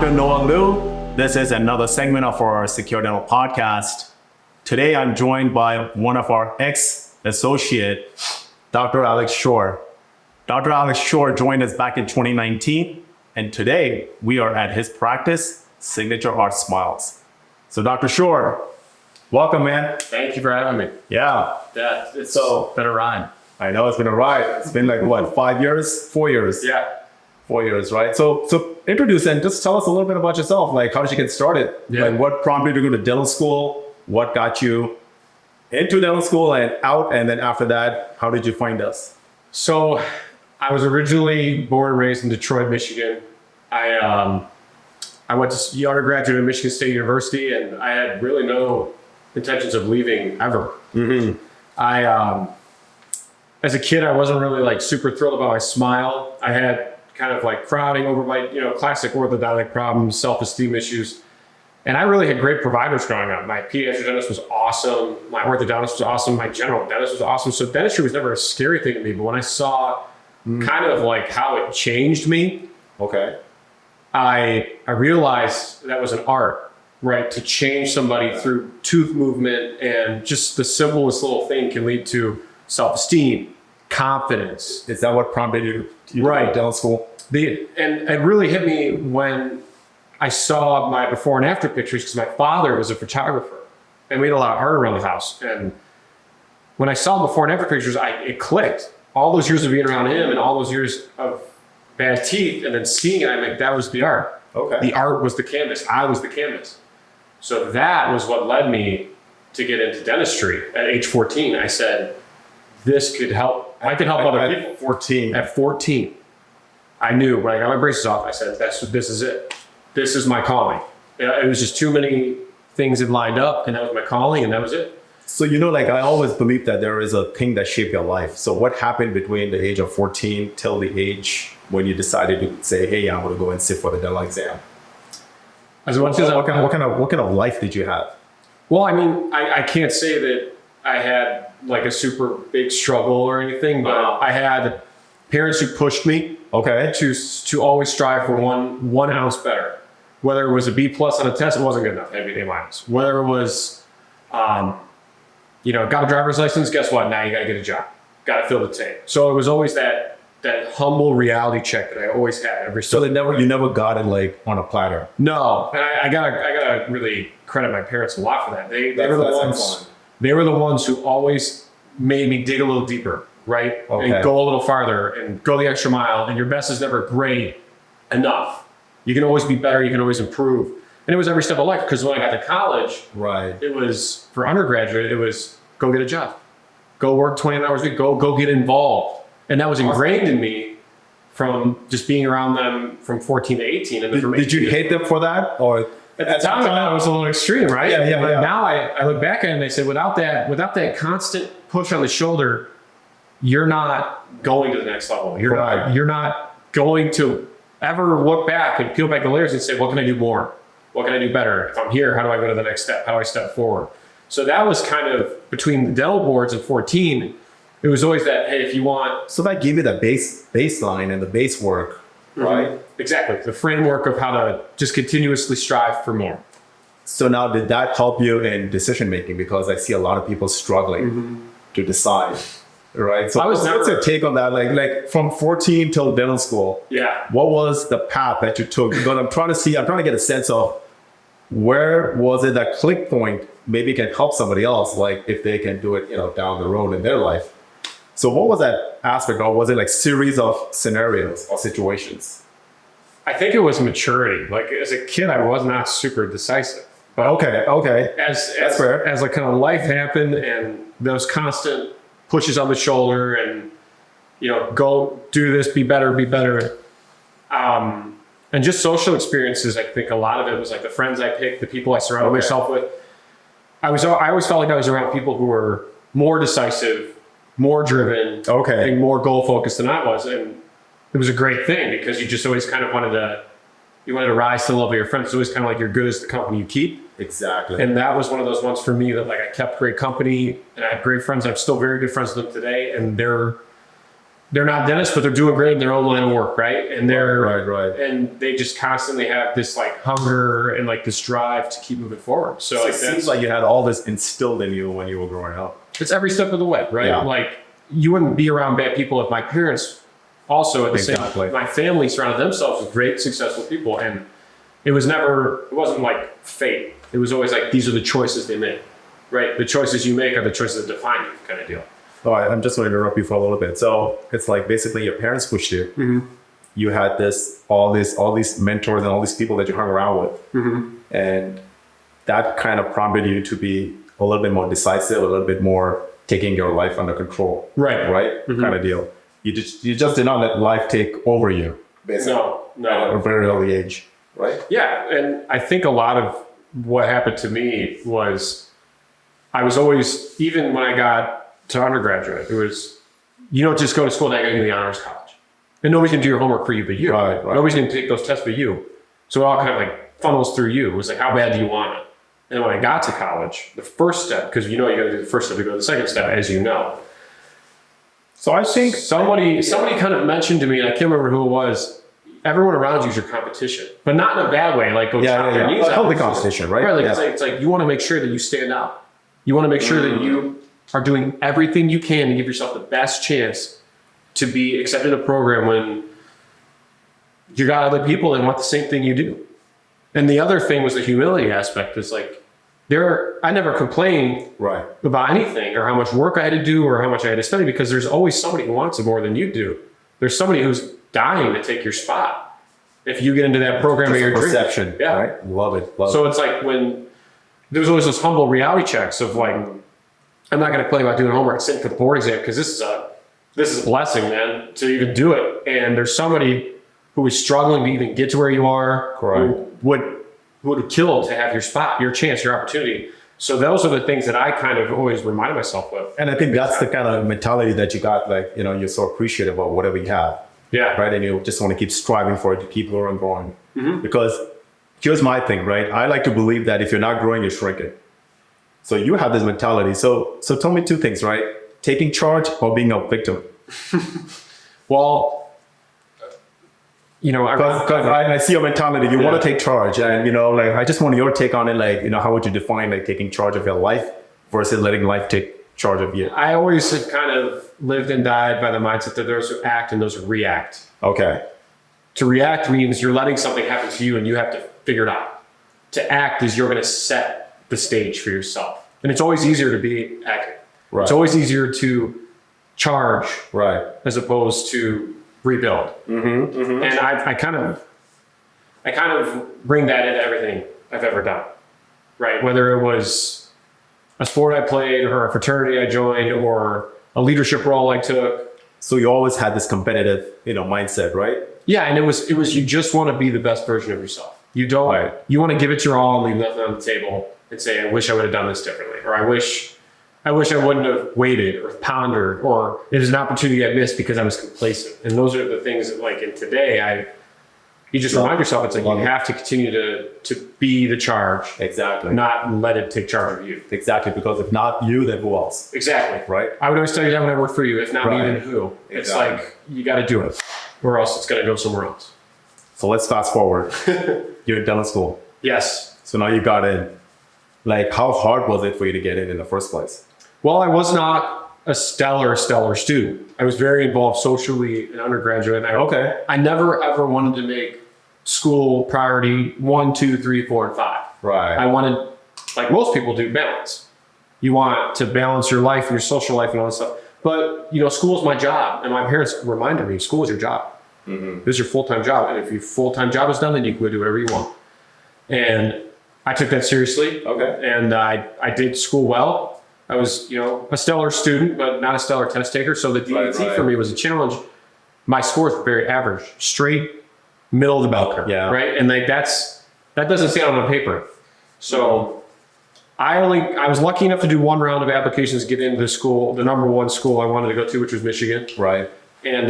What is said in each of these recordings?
Dr. Noel Liu. This is another segment of our Secure Dental podcast. Today, I'm joined by one of our ex-associate, Dr. Alex Shore. Dr. Alex Shore joined us back in 2019, and today we are at his practice, Signature Art Smiles. So, Dr. Shore, welcome, man. Thank you for having me. Yeah. It's So- been a ride. I know it's been a ride. It's been like, what, 5 years? 4 years? Yeah. 4 years, right? So introduce and just tell us a little bit about yourself. Like, how did you get started? Yeah. Like, what prompted you to go to dental school? What got you into dental school and out? And then after that, how did you find us? So I was originally born and raised in Detroit, Michigan. I went to undergraduate at Michigan State University, and I had really no intentions of leaving ever. As a kid, I wasn't really like super thrilled about my smile. I had kind of like crowding over my, classic orthodontic problems, self-esteem issues. And I really had great providers growing up. My pediatric dentist was awesome. My orthodontist was awesome. My general dentist was awesome. So dentistry was never a scary thing to me. But when I saw kind of like how it changed me, Okay. I realized that was an art, right? To change somebody through tooth movement, and just the simplest little thing can lead to self-esteem, confidence. Is that what prompted you to Right. go to dental school? And it really hit me when I saw my before and after pictures, because my father was a photographer and we had a lot of art around the house. And when I saw before and after pictures, it clicked. All those years of being around him and all those years of bad teeth, and then seeing it, I'm like, that was the art. Okay. The art was the canvas. I was the canvas. So that was what led me to get into dentistry. At age 14, I said, this could help. I could help other people. 14. At 14, I knew when I got my braces off, I said, this is it. This is my calling. It was just too many things had lined up, and that was my calling, and that was it. So, like, I always believe that there is a thing that shaped your life. So what happened between the age of 14 till the age when you decided to say, hey, I'm going to go and sit for the dental exam? What kind of life did you have? Well, I mean, I can't say that I had like a super big struggle or anything, but I had parents who pushed me Okay. to always strive for one ounce better. Whether it was a B plus on a test, it wasn't good enough. It had to be A minus. Whether it was, got a driver's license, guess what? Now you got to get a job. Got to fill the tank. So it was always that humble reality check that I always had every. So you never got it like on a platter. No, and I gotta really credit my parents a lot for that. They were the ones. They were the ones who always made me dig a little deeper, right? Okay. And go a little farther and go the extra mile. And your best is never great enough. You can always be better. You can always improve. And it was every step of life, because when I got to college, Right. it was for undergraduate. It was go get a job, go work 20 hours a week, go get involved. And that was ingrained in me from just being around them from 14 to 18. And Did you hate them for that? Or at the time, it was a little extreme, right? Yeah. But now I look back at it and I say, without that constant push on the shoulder, you're not going to the next level. You're not going to ever look back and peel back the layers and say, what can I do more? What can I do better? If I'm here, how do I go to the next step? How do I step forward? So that was kind of between the dental boards and 14. It was always that, hey, if you want. So that gave you the baseline and the base work, right? Exactly. The framework of how to just continuously strive for more. So now, did that help you in decision making? Because I see a lot of people struggling to decide, right? So what's your take on that? Like from 14 till dental school, Yeah. what was the path that you took? Because I'm trying to get a sense of where was it that click point maybe can help somebody else, like if they can do it, down the road in their life. So what was that aspect, or was it like series of scenarios or situations? I think it was maturity. Like as a kid, I was not super decisive. But Okay. As fair. As like kind of life happened, and those constant pushes on the shoulder, and go do this, be better, and just social experiences. I think a lot of it was like the friends I picked, the people I surrounded myself with. I always felt like I was around people who were more decisive, more driven, and more goal focused than I was, and it was a great thing, because you just always kind of wanted to rise to the level of your friends. It's always kind of like you're good as the company you keep. Exactly. And that was one of those ones for me that like I kept great company, and I had great friends. I'm still very good friends with them today, and they're they're not dentists, but they're doing great in their own line of work, right? And they're Right. and they just constantly have this like hunger and like this drive to keep moving forward. So It seems like you had all this instilled in you when you were growing up. it's every step of the way, right? Yeah. Like you wouldn't be around bad people if my parents also at the Exactly. same my family surrounded themselves with great, successful people. And it wasn't like fate. It was always like, these are the choices they make, right? The choices you make are the choices that define you, kind of deal. Oh, I'm just going to interrupt you for a little bit. So it's like basically your parents pushed you. Mm-hmm. You had all these mentors and all these people that you hung around with. Mm-hmm. And that kind of prompted you to be a little bit more decisive, a little bit more taking your life under control. Right? Mm-hmm. Kind of deal. You just did not let life take over you. Basically. No. At a very early age. Right? Yeah. And I think a lot of what happened to me was I was always, even when I got to undergraduate, it was, you don't just go to school and go to the honors college. And nobody's going to do your homework for you but you. Right. Nobody's going to take those tests but you. So it all kind of like funnels through you. It was like, how bad do you want it? And when I got to college, the first step, because you got to do the first step to go to the second step, as you know. So I think somebody kind of mentioned to me, and I can't remember who it was, everyone around you is your competition, but not in a bad way. Like, go chop their knees out. Healthy competition, right? Right. Like, it's like you want to make sure that you stand out. You want to make sure that you are doing everything you can to give yourself the best chance to be accepted in a program when you got other people that want the same thing you do. And the other thing was the humility aspect. It's like I never complained about anything or how much work I had to do or how much I had to study, because there's always somebody who wants it more than you do. There's somebody who's dying to take your spot if you get into that program of your dream. Perception. Yeah. Right? Love it. So it's like when there's always those humble reality checks of like, I'm not going to complain about doing homework, sitting for the board exam, because this is a blessing, man, to even do it. And there's somebody who is struggling to even get to where you are, who would kill to have your spot, your chance, your opportunity. So those are the things that I kind of always remind myself of. And I think that's the kind of mentality that you got, like, you're so appreciative of whatever you have. Yeah. Right. And you just want to keep striving for it, to keep growing. Mm-hmm. Because here's my thing, right? I like to believe that if you're not growing, you're shrinking. So you have this mentality. So tell me two things, right? Taking charge or being a victim? Well, because I see your mentality. You want to take charge, and like, I just want your take on it. Like, how would you define like taking charge of your life versus letting life take charge of you? I always have kind of lived and died by the mindset that there's who act and those who react. Okay. To react means you're letting something happen to you and you have to figure it out. To act is you're going to set the stage for yourself, and it's always easier to be acting. Right. It's always easier to charge, as opposed to rebuild. Mm-hmm, mm-hmm. And I kind of bring that into everything I've ever done, right? Whether it was a sport I played or a fraternity I joined or a leadership role I took. So you always had this competitive, mindset, right? Yeah, and it was you just want to be the best version of yourself. You don't. You want to give it your all and leave nothing on the table and say, I wish I would have done this differently, or I wish I wouldn't have waited or pondered, or it was an opportunity I missed because I was complacent. And those are the things that, like, in today, you just remind yourself, it's like you have to continue to be the charge. Exactly. Not let it take charge of you. Exactly. Because if not you, then who else? Exactly. Right. I would always tell you that when I work for you. If not me, then who? Exactly. It's like, you got to do it, or else it's going to go somewhere else. So let's fast forward. You're in dental school. Yes. So now you got in. Like, how hard was it for you to get in the first place? Well, I was not a stellar student. I was very involved socially in undergraduate. I never ever wanted to make school priority 1, 2, 3, 4, and 5. Right. I wanted, like most people do, balance. You want to balance your life and your social life and all that stuff. But, school is my job. And my parents reminded me, school is your job. Mm-hmm. This is your full-time job. And if your full-time job is done, then you can go do whatever you want. And I took that seriously. Okay. And I did school well. I was, a stellar student, but not a stellar test taker. So the DET for me was a challenge. My scores were very average, straight middle of the bell curve. Yeah. Right. And that doesn't stand on paper. So I was lucky enough to do one round of applications, get into the school, the number one school I wanted to go to, which was Michigan. Right. And,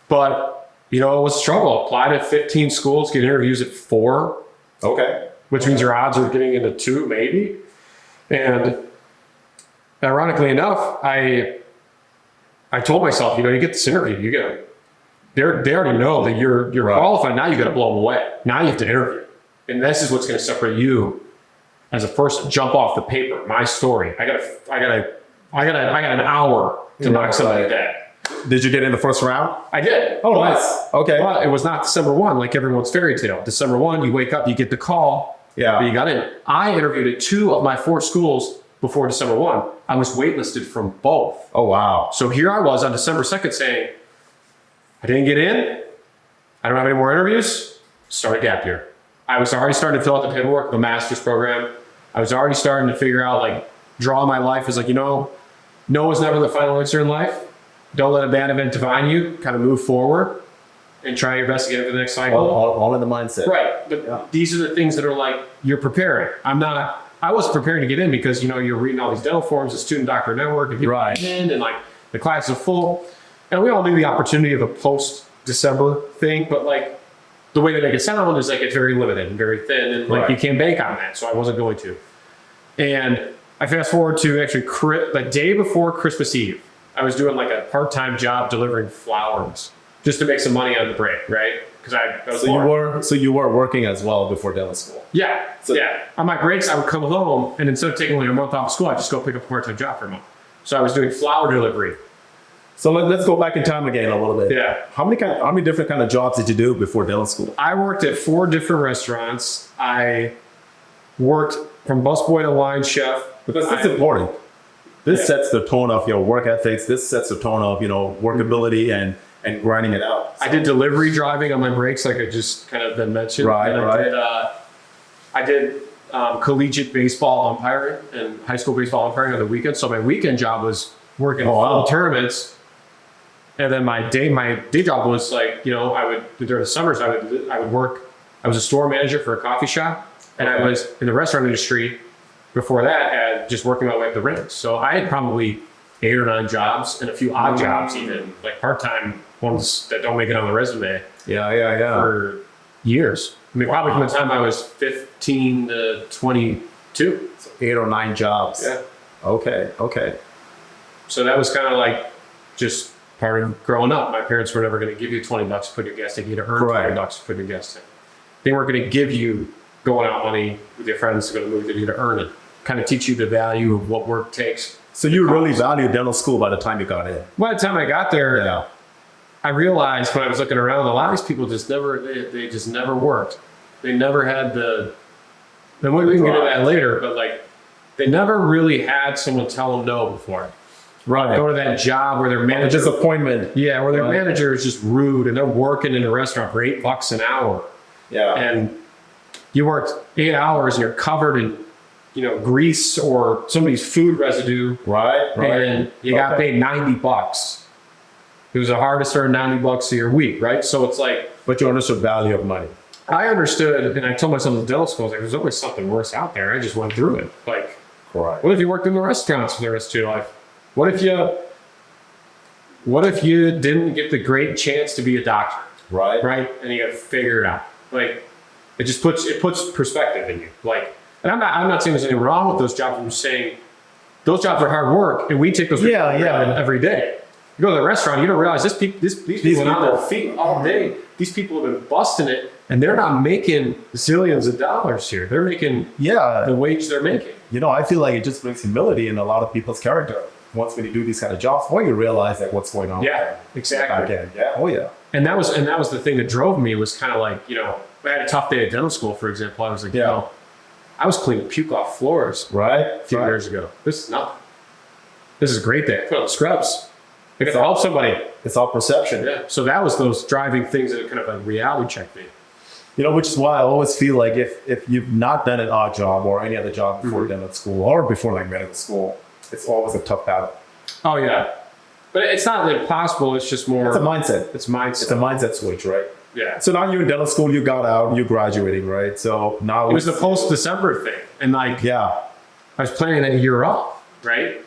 but it was a struggle. Apply to 15 schools, get interviews at 4. Okay. Which means your odds are getting into 2, maybe. And ironically enough, I I told myself, you get this interview, they already know that you're qualified. Now you got to blow them away. Now you have to interview. And this is what's going to separate you as a person. Jump off the paper. My story. I got an hour to knock somebody dead. Did you get in the first round? I did. Oh, nice. Okay. But it was not December 1 like everyone's fairy tale. December 1, you wake up, you get the call. Yeah. But you got in. I interviewed at 2 of my 4 schools before December 1. I was waitlisted from both. Oh, wow. So here I was on December 2nd saying, I didn't get in. I don't have any more interviews. Start a gap year. I was already starting to fill out the paperwork, the master's program. I was already starting to figure out, draw my life as no is never the final answer in life. Don't let a bad event define you. Kind of move forward and try your best to get into the next cycle. All in the mindset. Right. But these are the things that are you're preparing. I wasn't preparing to get in because, you're reading all these dental forms, the student doctor network, and people get in, and the class is full. And we all knew the opportunity of a post-December thing, but the way that make it sound is it's very limited and very thin, and you can't bank on that. So I wasn't going to. And I fast forward to actually the day before Christmas Eve. I was doing a part-time job delivering flowers just to make some money on the break, right? Because I was you were working as well before dental school. Yeah. On my breaks, I would come home, and instead of taking a month off school, I'd just go pick up a part-time job for a month. So I was doing flower delivery. So let's go back in time again a little bit. Yeah. How many different kind of jobs did you do before dental school? I worked at 4 different restaurants. I worked from busboy to line chef. Because that's important. This sets the tone of your work ethics. This sets the tone of, workability and grinding it out. I did delivery driving on my breaks, like I just kind of been mentioned. Right. I did collegiate baseball umpiring and high school baseball umpiring on the weekends. So my weekend job was working full tournaments. And then my day job was I would, during the summers, I would work. I was a store manager for a coffee shop, and I was in the restaurant industry before that, just working my way up the ranks. So I had probably 8 or 9 jobs and a few odd jobs, even part-time ones that don't make it on the resume. Yeah. For years. I mean, probably from the time I was 15 to 22. So 8 or 9 jobs. Yeah. Okay. So that was kind of just part of growing up. My parents were never going to give you $20 to put your gas tank. You had to earn $20 to put your gas tank. They weren't going to give you going out money with your friends to go to the movie theater to earn it. Kind of teach you the value of what work takes. So you really valued dental school by the time you got in? By the time I got there, I realized when I was looking around, a lot of these people just never worked. They never had then we can get into that later, but they never really had someone tell them no before. Right. Go to that job where their manager... disappointment. Yeah, where their manager is just rude and they're working in a restaurant for $8 an hour. Yeah. And you worked 8 hours and you're covered in, grease or somebody's food residue. Right. And you got paid $90. It was the hardest to earn $90 a year week, right? So it's But you understood the value of money. I understood, and I told myself in dental school, there's always something worse out there. I just went through it. Right. What if you worked in the restaurants for the rest of your life? What if you didn't get the great chance to be a doctor? Right. Right? And you got to figure it out. It just puts perspective in you. And I'm not saying there's anything wrong with those jobs. I'm just saying those jobs are hard work, and we take those every day. You go to the restaurant, you don't realize these people are on their feet all day. These people have been busting it, and they're not making zillions of dollars here. They're making the wage they're making. I feel like it just brings humility in a lot of people's character. Once when you do these kind of jobs, you realize what's going on. Yeah, exactly. Yeah. Oh yeah. And that was the thing that drove me was kind of I had a tough day at dental school, for example. I was I was cleaning puke off floors a few years ago. This is nothing. This is a great day. I put on scrubs. I got to help somebody. It's all perception. Yeah. So that was those driving things that kind of reality checked me. Which is why I always feel like if you've not done an odd job or any other job before dental school or before medical school, it's always a tough battle. Oh yeah. But it's not impossible. It's just more. It's a mindset. It's mindset. It's a mindset switch, right? Yeah. So now you're in dental school, you got out, you're graduating, right? So now it was the post-December thing. And I was planning that year off, right?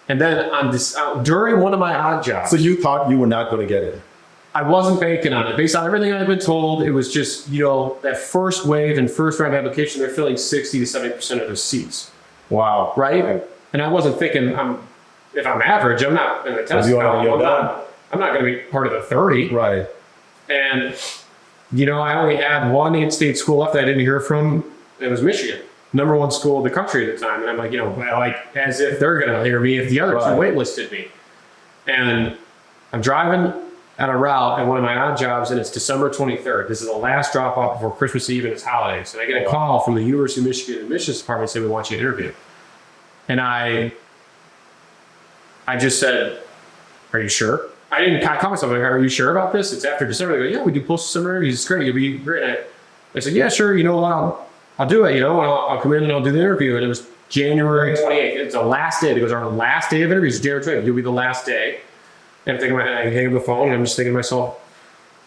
And then on this, during one of my odd jobs. So you thought you were not going to get it? I wasn't banking on it. Based on everything I've been told, it was just, that first wave and first round application, they're filling 60 to 70% of the seats. Wow. Right? And I wasn't thinking if I'm average, I'm not in the test. I'm not going to be part of the 30. Right. And, I only had one in-state school left that I didn't hear from. It was Michigan, #1 school in the country at the time. And I'm like, as if they're going to hear me if the other two waitlisted me. And I'm driving on a route at one of my odd jobs, and it's December 23rd. This is the last drop off before Christmas Eve and it's holidays. And I get a call from the University of Michigan admissions department saying, we want you to interview. And I just said, are you sure? I called myself, like, are you sure about this? It's after December. They go, yeah, we do post-December interviews. It's great. You'll be great. I said, yeah, sure. You know what? I'll do it. I'll come in and I'll do the interview. And it was January 28th. It's the last day. It was our last day of interviews. January 28th. You'll be the last day. And I'm thinking, I hang up the phone, and I'm just thinking to myself,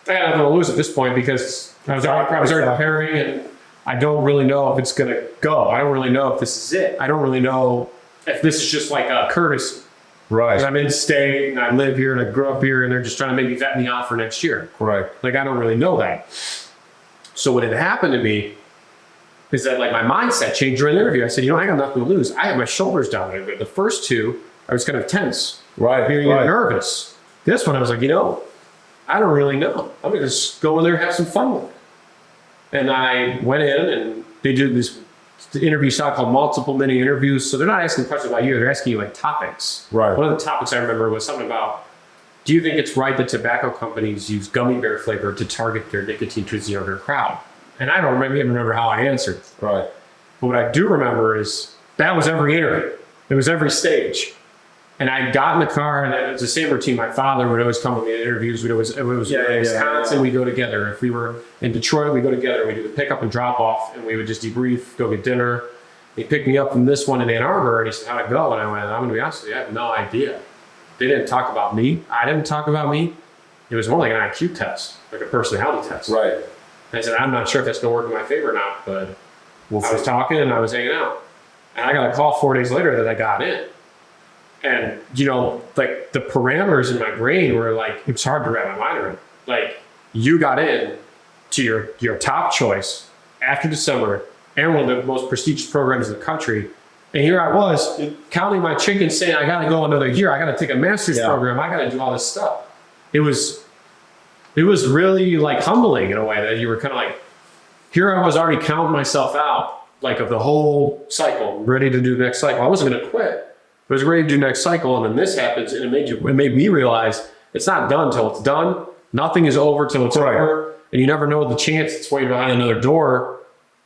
I got nothing to lose at this point because I was already preparing, and I don't really know if it's going to go. I don't really know if this is it. I don't really know if this is just like a courtesy. Right. Because I'm in state, and I live here, and I grew up here, and they're just trying to maybe vet me out for next year. Right. Like, I don't really know that. So what had happened to me is that, like, my mindset changed during the interview. I said, I got nothing to lose. I had my shoulders down. The first two, I was kind of tense. Right. Nervous. This one, I was like, I don't really know. I'm going to just go in there and have some fun with it. And I went in, and they did this interview style called multiple mini interviews. So they're not asking questions about you. They're asking you like topics. Right. One of the topics I remember was something about, do you think it's right that tobacco companies use gummy bear flavor to target their nicotine towards the younger crowd? And I don't remember how I answered. Right. But what I do remember is that was every interview. It was every stage. And I got in the car, and it was the same routine. My father would always come with me to interviews. It was Wisconsin, we go together. If we were in Detroit, we go together. We do the pickup and drop off, and we would just debrief, go get dinner. He picked me up from this one in Ann Arbor, and he said, how'd it go? And I went, I'm going to be honest with you, I have no idea. They didn't talk about me. I didn't talk about me. It was more like an IQ test, like a personality test. Right. And I said, I'm not sure if that's going to work in my favor or not, but I was talking and I was hanging out. And I got a call 4 days later that I got in. And, like the parameters in my brain were like, it's hard to wrap my mind around. Like, you got in to your top choice after December and one of the most prestigious programs in the country. And here I was counting my chickens saying, I got to go another year. I got to take a master's program. I got to do all this stuff. It was really like humbling in a way that you were kind of like, here I was already counting myself out, like of the whole cycle, ready to do the next cycle. I wasn't going to quit. I was ready to do next cycle, and then this happens, and it made me realize it's not done till it's done. Nothing is over till it's over, and you never know the chance that's waiting behind another door,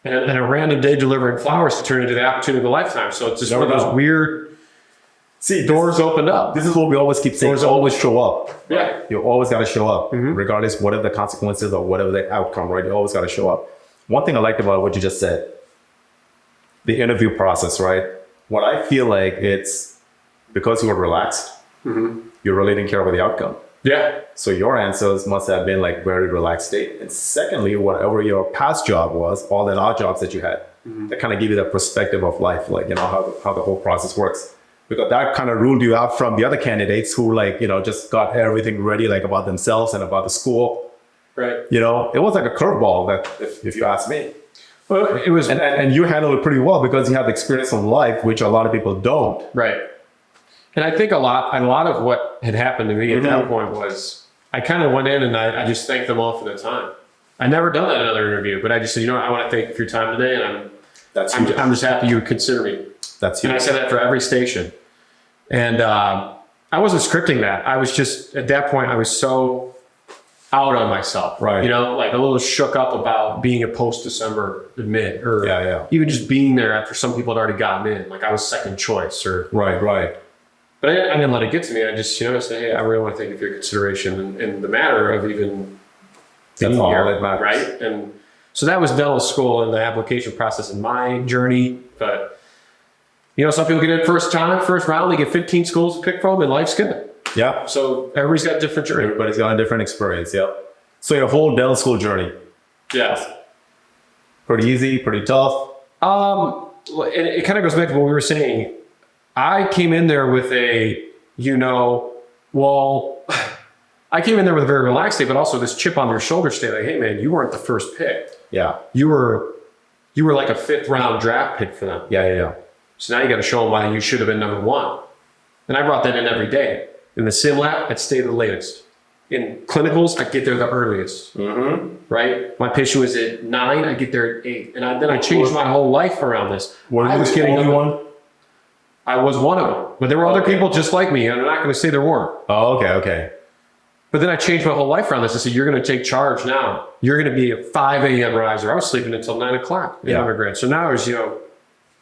and a random day delivering flowers to turn into the opportunity of a lifetime. So it's just one of those weird doors opened up. This is what we always keep saying. Always show up. Yeah. You always got to show up, regardless whatever the consequences or whatever the outcome, right? You always got to show up. One thing I liked about what you just said, the interview process, right? What I feel like it's because you were relaxed, you really didn't care about the outcome. Yeah. So your answers must have been like very relaxed state. And secondly, whatever your past job was, all the odd jobs that you had, that kind of give you that perspective of life, like, how the whole process works. Because that kind of ruled you out from the other candidates who just got everything ready, like about themselves and about the school. Right. It was like a curveball that, if you ask me. Well, it was, and you handled it pretty well because you have experience in life, which a lot of people don't. Right. And I think a lot of what had happened to me at that point was I kind of went in and I just thanked them all for their time. I never done that in another interview, but I just said, I want to thank you for your time today, and I'm just happy you would consider me. That's huge. And I said that for every station. And I wasn't scripting that. I was just, at that point, I was so out on myself. Right. Like a little shook up about being a post-December admit, or even just being there after some people had already gotten in. Like I was second choice, or right. But I didn't let it get to me. I just, I said, hey, I really want to thank you for your consideration and the matter of even being here, that matters. Right? And so that was dental school and the application process in my journey. But, some people get in first round, they get 15 schools to pick from, and life's good. Yeah. So everybody's got a different journey. Everybody's got a different experience, yeah. So your whole dental school journey. Yeah. Pretty easy, pretty tough. And it kind of goes back to what we were saying. I came in there with I came in there with a very relaxed state, but also this chip on your shoulder state. Like, hey man, you weren't the first pick. Yeah. You were like a 5th round draft pick for them. Yeah. So now you got to show them why you should have been number 1. And I brought that in every day. In the sim lab, I'd stay the latest. In clinicals, I'd get there the earliest. Right? My patient was at 9, I'd get there at 8. And then I changed my whole life around this. I was getting only one? I was one of them. But there were other people just like me, and I'm not going to say there weren't. Oh, okay. But then I changed my whole life around this. I said, you're going to take charge now. You're going to be a 5 a.m. riser. I was sleeping until 9 o'clock in undergrad. So now it's,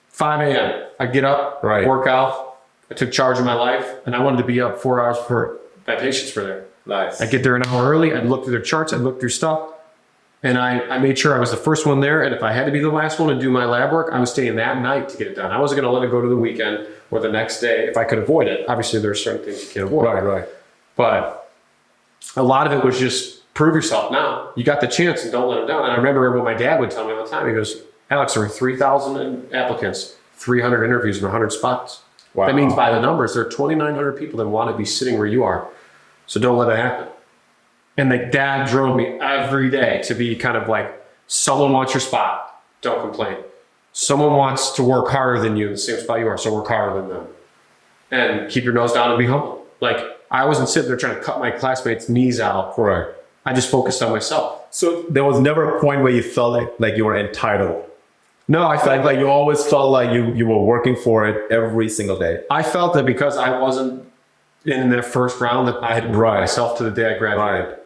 5 a.m. I get up, work out. I took charge of my life, and I wanted to be up 4 hours before my patients were there. Nice. I'd get there an hour early. I'd look through their charts. I'd look through stuff. And I made sure I was the first one there. And if I had to be the last one to do my lab work, I was staying that night to get it done. I wasn't going to let it go to the weekend or the next day if I could avoid it. Obviously, there are certain things you can't avoid. Right. But a lot of it was just prove yourself now. You got the chance and don't let them down. And I remember what my dad would tell me all the time. He goes, Alex, there were 3,000 applicants, 300 interviews, and 100 spots. Wow. That means by the numbers, there are 2,900 people that want to be sitting where you are. So don't let it happen. And the dad drove me every day to be kind of like, someone wants your spot, don't complain. Someone wants to work harder than you in the same spot you are, so work harder than them. And keep your nose down and be humble. Like, I wasn't sitting there trying to cut my classmates' knees out. Correct. I just focused on myself. So there was never a point where you felt like you were entitled. No, I felt like you always felt like you were working for it every single day. I felt that because I wasn't in the first round, that I had proved myself to the day I graduated. Right.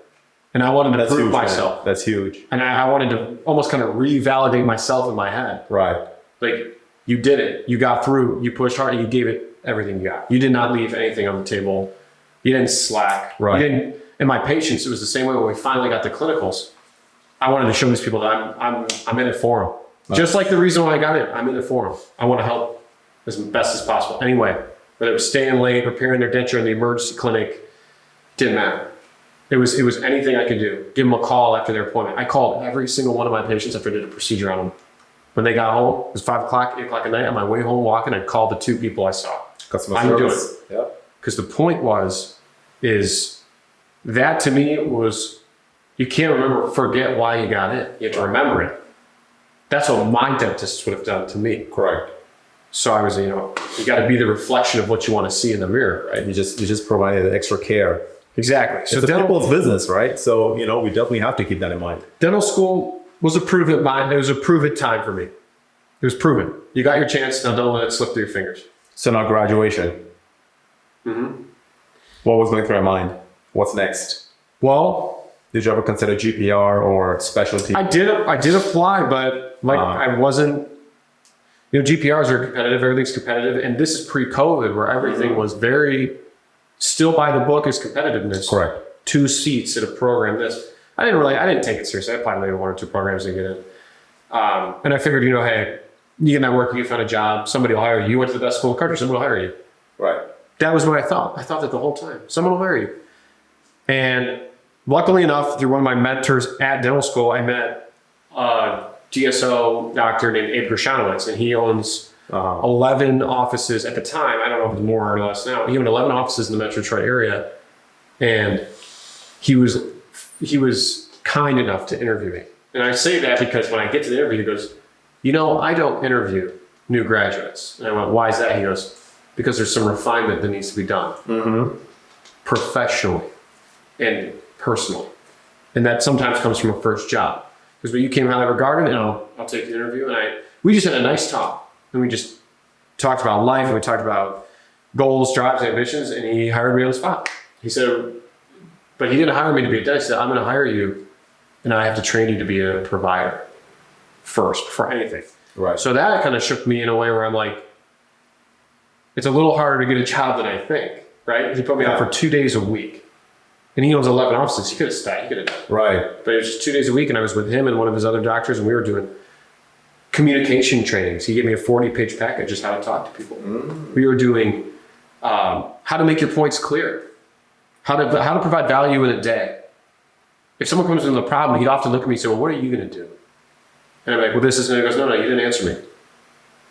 And I wanted to prove myself. Man. That's huge. And I wanted to almost kind of revalidate myself in my head. Right. Like, you did it. You got through. You pushed hard. You gave it everything you got. You did not leave anything on the table. You didn't slack. Right. You didn't. And my patients, it was the same way when we finally got the clinicals. I wanted to show these people that I'm in it for them. Right. Just like the reason why I got it. I'm in it for them. I want to help as best as possible. Anyway, whether it was staying late, preparing their denture in the emergency clinic, didn't matter. It was anything I could do. Give them a call after their appointment. I called every single one of my patients after I did a procedure on them. When they got home, it was 5 o'clock, 8 o'clock at night. On my way home walking, I called the 2 people I saw. Customer service. Yeah. Because the point is that to me was, you can't forget why you got in. You have to remember it. That's what my dentist would have done to me. Correct. So I was, you got to be the reflection of what you want to see in the mirror, right? You just provided extra care. Exactly. So it's people's business, right? So, we definitely have to keep that in mind. Dental school was a prove-it mind. It was a prove-it time for me. It was proven. You got your chance. Now don't let it slip through your fingers. So now graduation. What was going through your mind? What's next? Well, did you ever consider GPR or specialty? I did apply, but I wasn't. GPRs are competitive. Everything's competitive, and this is pre-COVID, where everything was very still by the book is competitiveness. Correct. 2 seats at a program. I didn't take it seriously. I applied maybe 1 or 2 programs to get in, and I figured, hey, you get network, you find a job, somebody will hire you. You went to the best school in the country, someone will hire you. Right. That was what I thought. I thought that the whole time. Someone will hire you. And luckily enough, through one of my mentors at dental school, I met a DSO doctor named Abe Gershanowitz, and he owns 11 offices at the time. I don't know if it's more or less now. He owned 11 offices in the Metro Detroit area. And he was kind enough to interview me. And I say that because when I get to the interview, he goes, I don't interview new graduates. And I went, why is that? He goes, because there's some refinement that needs to be done. Professionally and personally. And that sometimes comes from a first job. Because when you came highly regarded, I'll take the interview. And we just had a nice talk. And we just talked about life, and we talked about goals, drives, ambitions, and he hired me on the spot. He said, but he didn't hire me to be a dentist. He said, I'm going to hire you, and I have to train you to be a provider first for anything. Right. So that kind of shook me in a way where I'm like, it's a little harder to get a job than I think, right? He put me out for 2 days a week. And he owns 11 offices. He could have stayed. He could have done it. Right. But it was just 2 days a week, and I was with him and one of his other doctors, and we were doing communication trainings. He gave me a 40-page package just how to talk to people. We were doing how to make your points clear, how to provide value in a day. If someone comes with a problem, he'd often look at me and say, well, what are you going to do? And I'm like, well, this is, and he goes, no, you didn't answer me.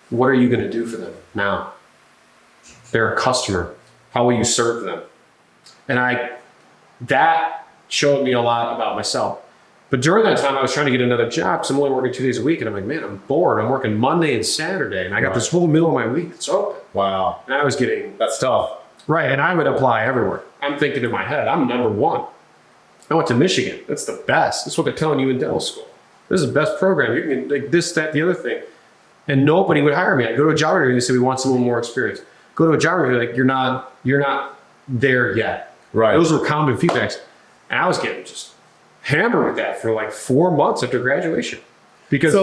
What are you going to do for them now? They're a customer. How will you serve them? And that showed me a lot about myself. But during that time, I was trying to get another job because I'm only working 2 days a week. And I'm like, man, I'm bored. I'm working Monday and Saturday. And I got this whole middle of my week that's open. Wow. And I was getting... That's tough. Right, and I would apply everywhere. I'm thinking in my head, I'm number one. I went to Michigan. That's the best. That's what they're telling you in dental school. This is the best program. You can like this, that, the other thing. And nobody would hire me. I go to a job interview and they say, we want someone more experienced. Go to a job interview, like, you're not there yet. Right. Those were common feedbacks. And I was getting just hammered with that for like 4 months after graduation. Because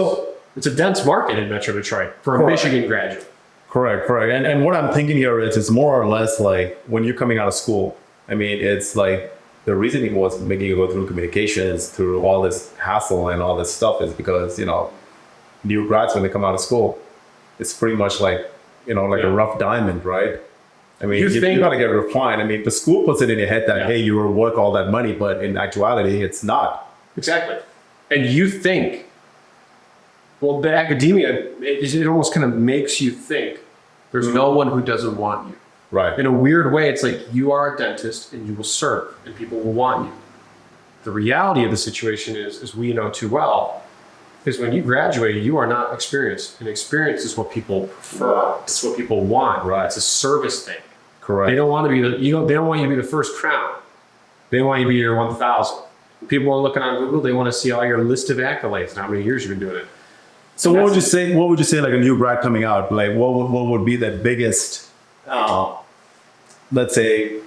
it's a dense market in Metro Detroit for a Michigan graduate. Correct. And what I'm thinking here is it's more or less like when you're coming out of school, I mean, it's like the reasoning was making you go through communications, through all this hassle and all this stuff is because, new grads, when they come out of school, it's pretty much like, a rough diamond, right? I mean, you got to get refined. I mean, the school puts it in your head that, hey, you were worth all that money, but in actuality, it's not. Exactly. And you think, well, the academia, it almost kind of makes you think there's no one who doesn't want you. Right. In a weird way, it's like you are a dentist and you will serve and people will want you. The reality of the situation is, as we know too well, is when you graduate, you are not experienced. And experience is what people prefer. It's what people want. Right. It's a service thing. Correct. They don't want to be they don't want you to be the first crown. They want you to be your 1,000. People are looking on Google, they want to see all your list of accolades and how many years you've been doing it. So what would you say like a new grad coming out, like what would be the biggest, let's say,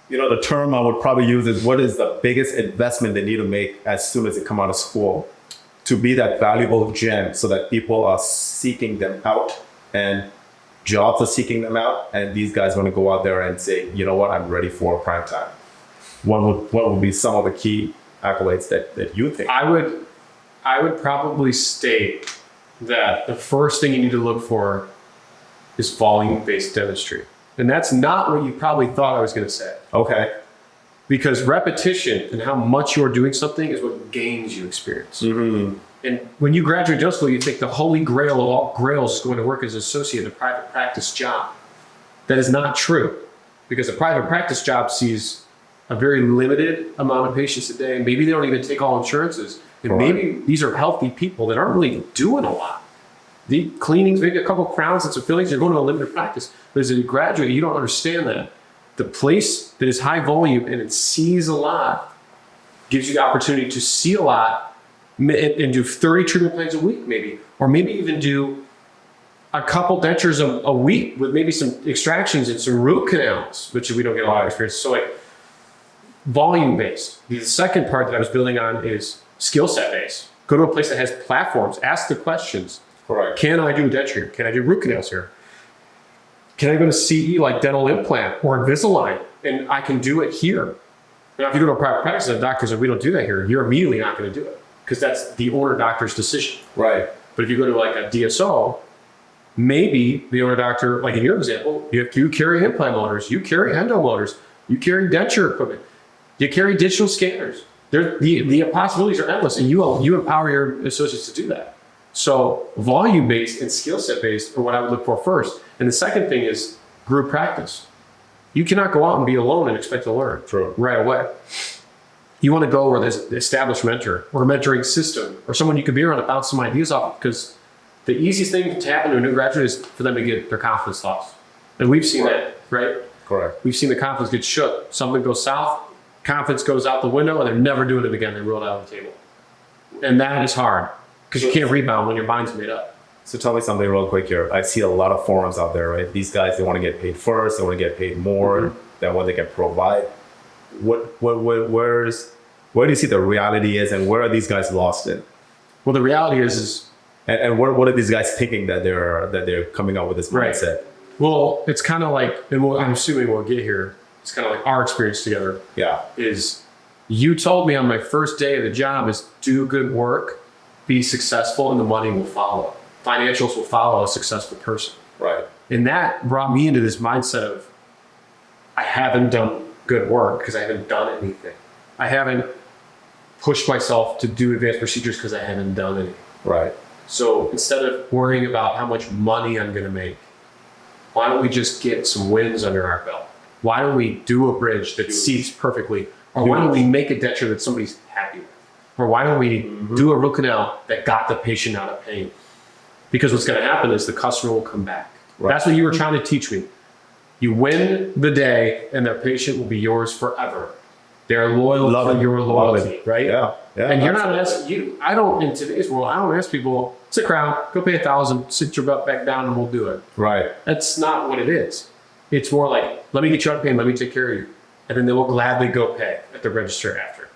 the term I would probably use is what is the biggest investment they need to make as soon as they come out of school to be that valuable gem so that people are seeking them out and jobs are seeking them out and these guys want to go out there and say, you know what, I'm ready for prime time. What would be some of the key accolades that you think? I would probably state that the first thing you need to look for is volume-based dentistry. And that's not what you probably thought I was going to say. Okay. Because repetition and how much you're doing something is what gains you experience. Mm-hmm. And when you graduate dental school, you think the holy grail of all grails is going to work as an associate in a private practice job. That is not true. Because a private practice job sees a very limited amount of patients a day. And maybe they don't even take all insurances. And maybe these are healthy people that aren't really doing a lot. The cleanings, maybe a couple crowns and some fillings, you're going to a limited practice. But as a graduate, you don't understand that. The place that is high volume and it sees a lot gives you the opportunity to see a lot and do 30 treatment plans a week maybe. Or maybe even do a couple dentures a week with maybe some extractions and some root canals, which we don't get a lot of experience. So like volume-based. The second part that I was building on is skill set based. Go to a place that has platforms, ask the questions. Correct. Can I do denture? Can I do root canals here? Can I go to CE like dental implant or Invisalign and I can do it here? Now, if you go to a private practice and the doctor says, we don't do that here, you're immediately not going to do it because that's the owner doctor's decision. Right. But if you go to like a DSO, maybe the owner doctor, like in your example, you carry implant motors, you carry endo motors, you carry denture equipment, you carry digital scanners. The possibilities are endless, and you empower your associates to do that. So volume-based and skill set-based are what I would look for first. And the second thing is group practice. You cannot go out and be alone and expect to learn right away. You want to go where there's an established mentor or a mentoring system or someone you can be around to bounce some ideas off, because the easiest thing to happen to a new graduate is for them to get their confidence lost. And we've seen that, right? Correct. We've seen the confidence get shook. Something goes south, confidence goes out the window, and they're never doing it again. They roll it out of the table. And that is hard because you can't rebound when your mind's made up. So tell me something real quick here. I see a lot of forums out there, right? These guys, they want to get paid first. They want to get paid more than what they can provide. Where do you see the reality is, and where are these guys lost in? Well, the reality is and what are these guys thinking that they're coming up with this mindset? Right. Well, it's kind of like, and I'm assuming we'll get here. It's kind of like our experience together. Yeah. Is you told me on my first day of the job is do good work, be successful, and the money will follow. Financials will follow a successful person. Right. And that brought me into this mindset of I haven't done good work because I haven't done anything. I haven't pushed myself to do advanced procedures because I haven't done anything. Right. So instead of worrying about how much money I'm going to make, why don't we just get some wins under our belt? Why don't we do a bridge that seats perfectly? Or why don't we make a denture that somebody's happy with? Or why don't we do a root canal that got the patient out of pain? Because what's going to happen is the customer will come back. Right. That's what you were trying to teach me. You win the day, and the patient will be yours forever. They're loyal to your loyalty, right? Yeah. And you're not asking I don't in today's world. I don't ask people stick around, go pay $1,000, sit your butt back down, and we'll do it. Right. That's not what it is. It's more like, let me get you out of pain, let me take care of you, and then they will gladly go pay at the register after.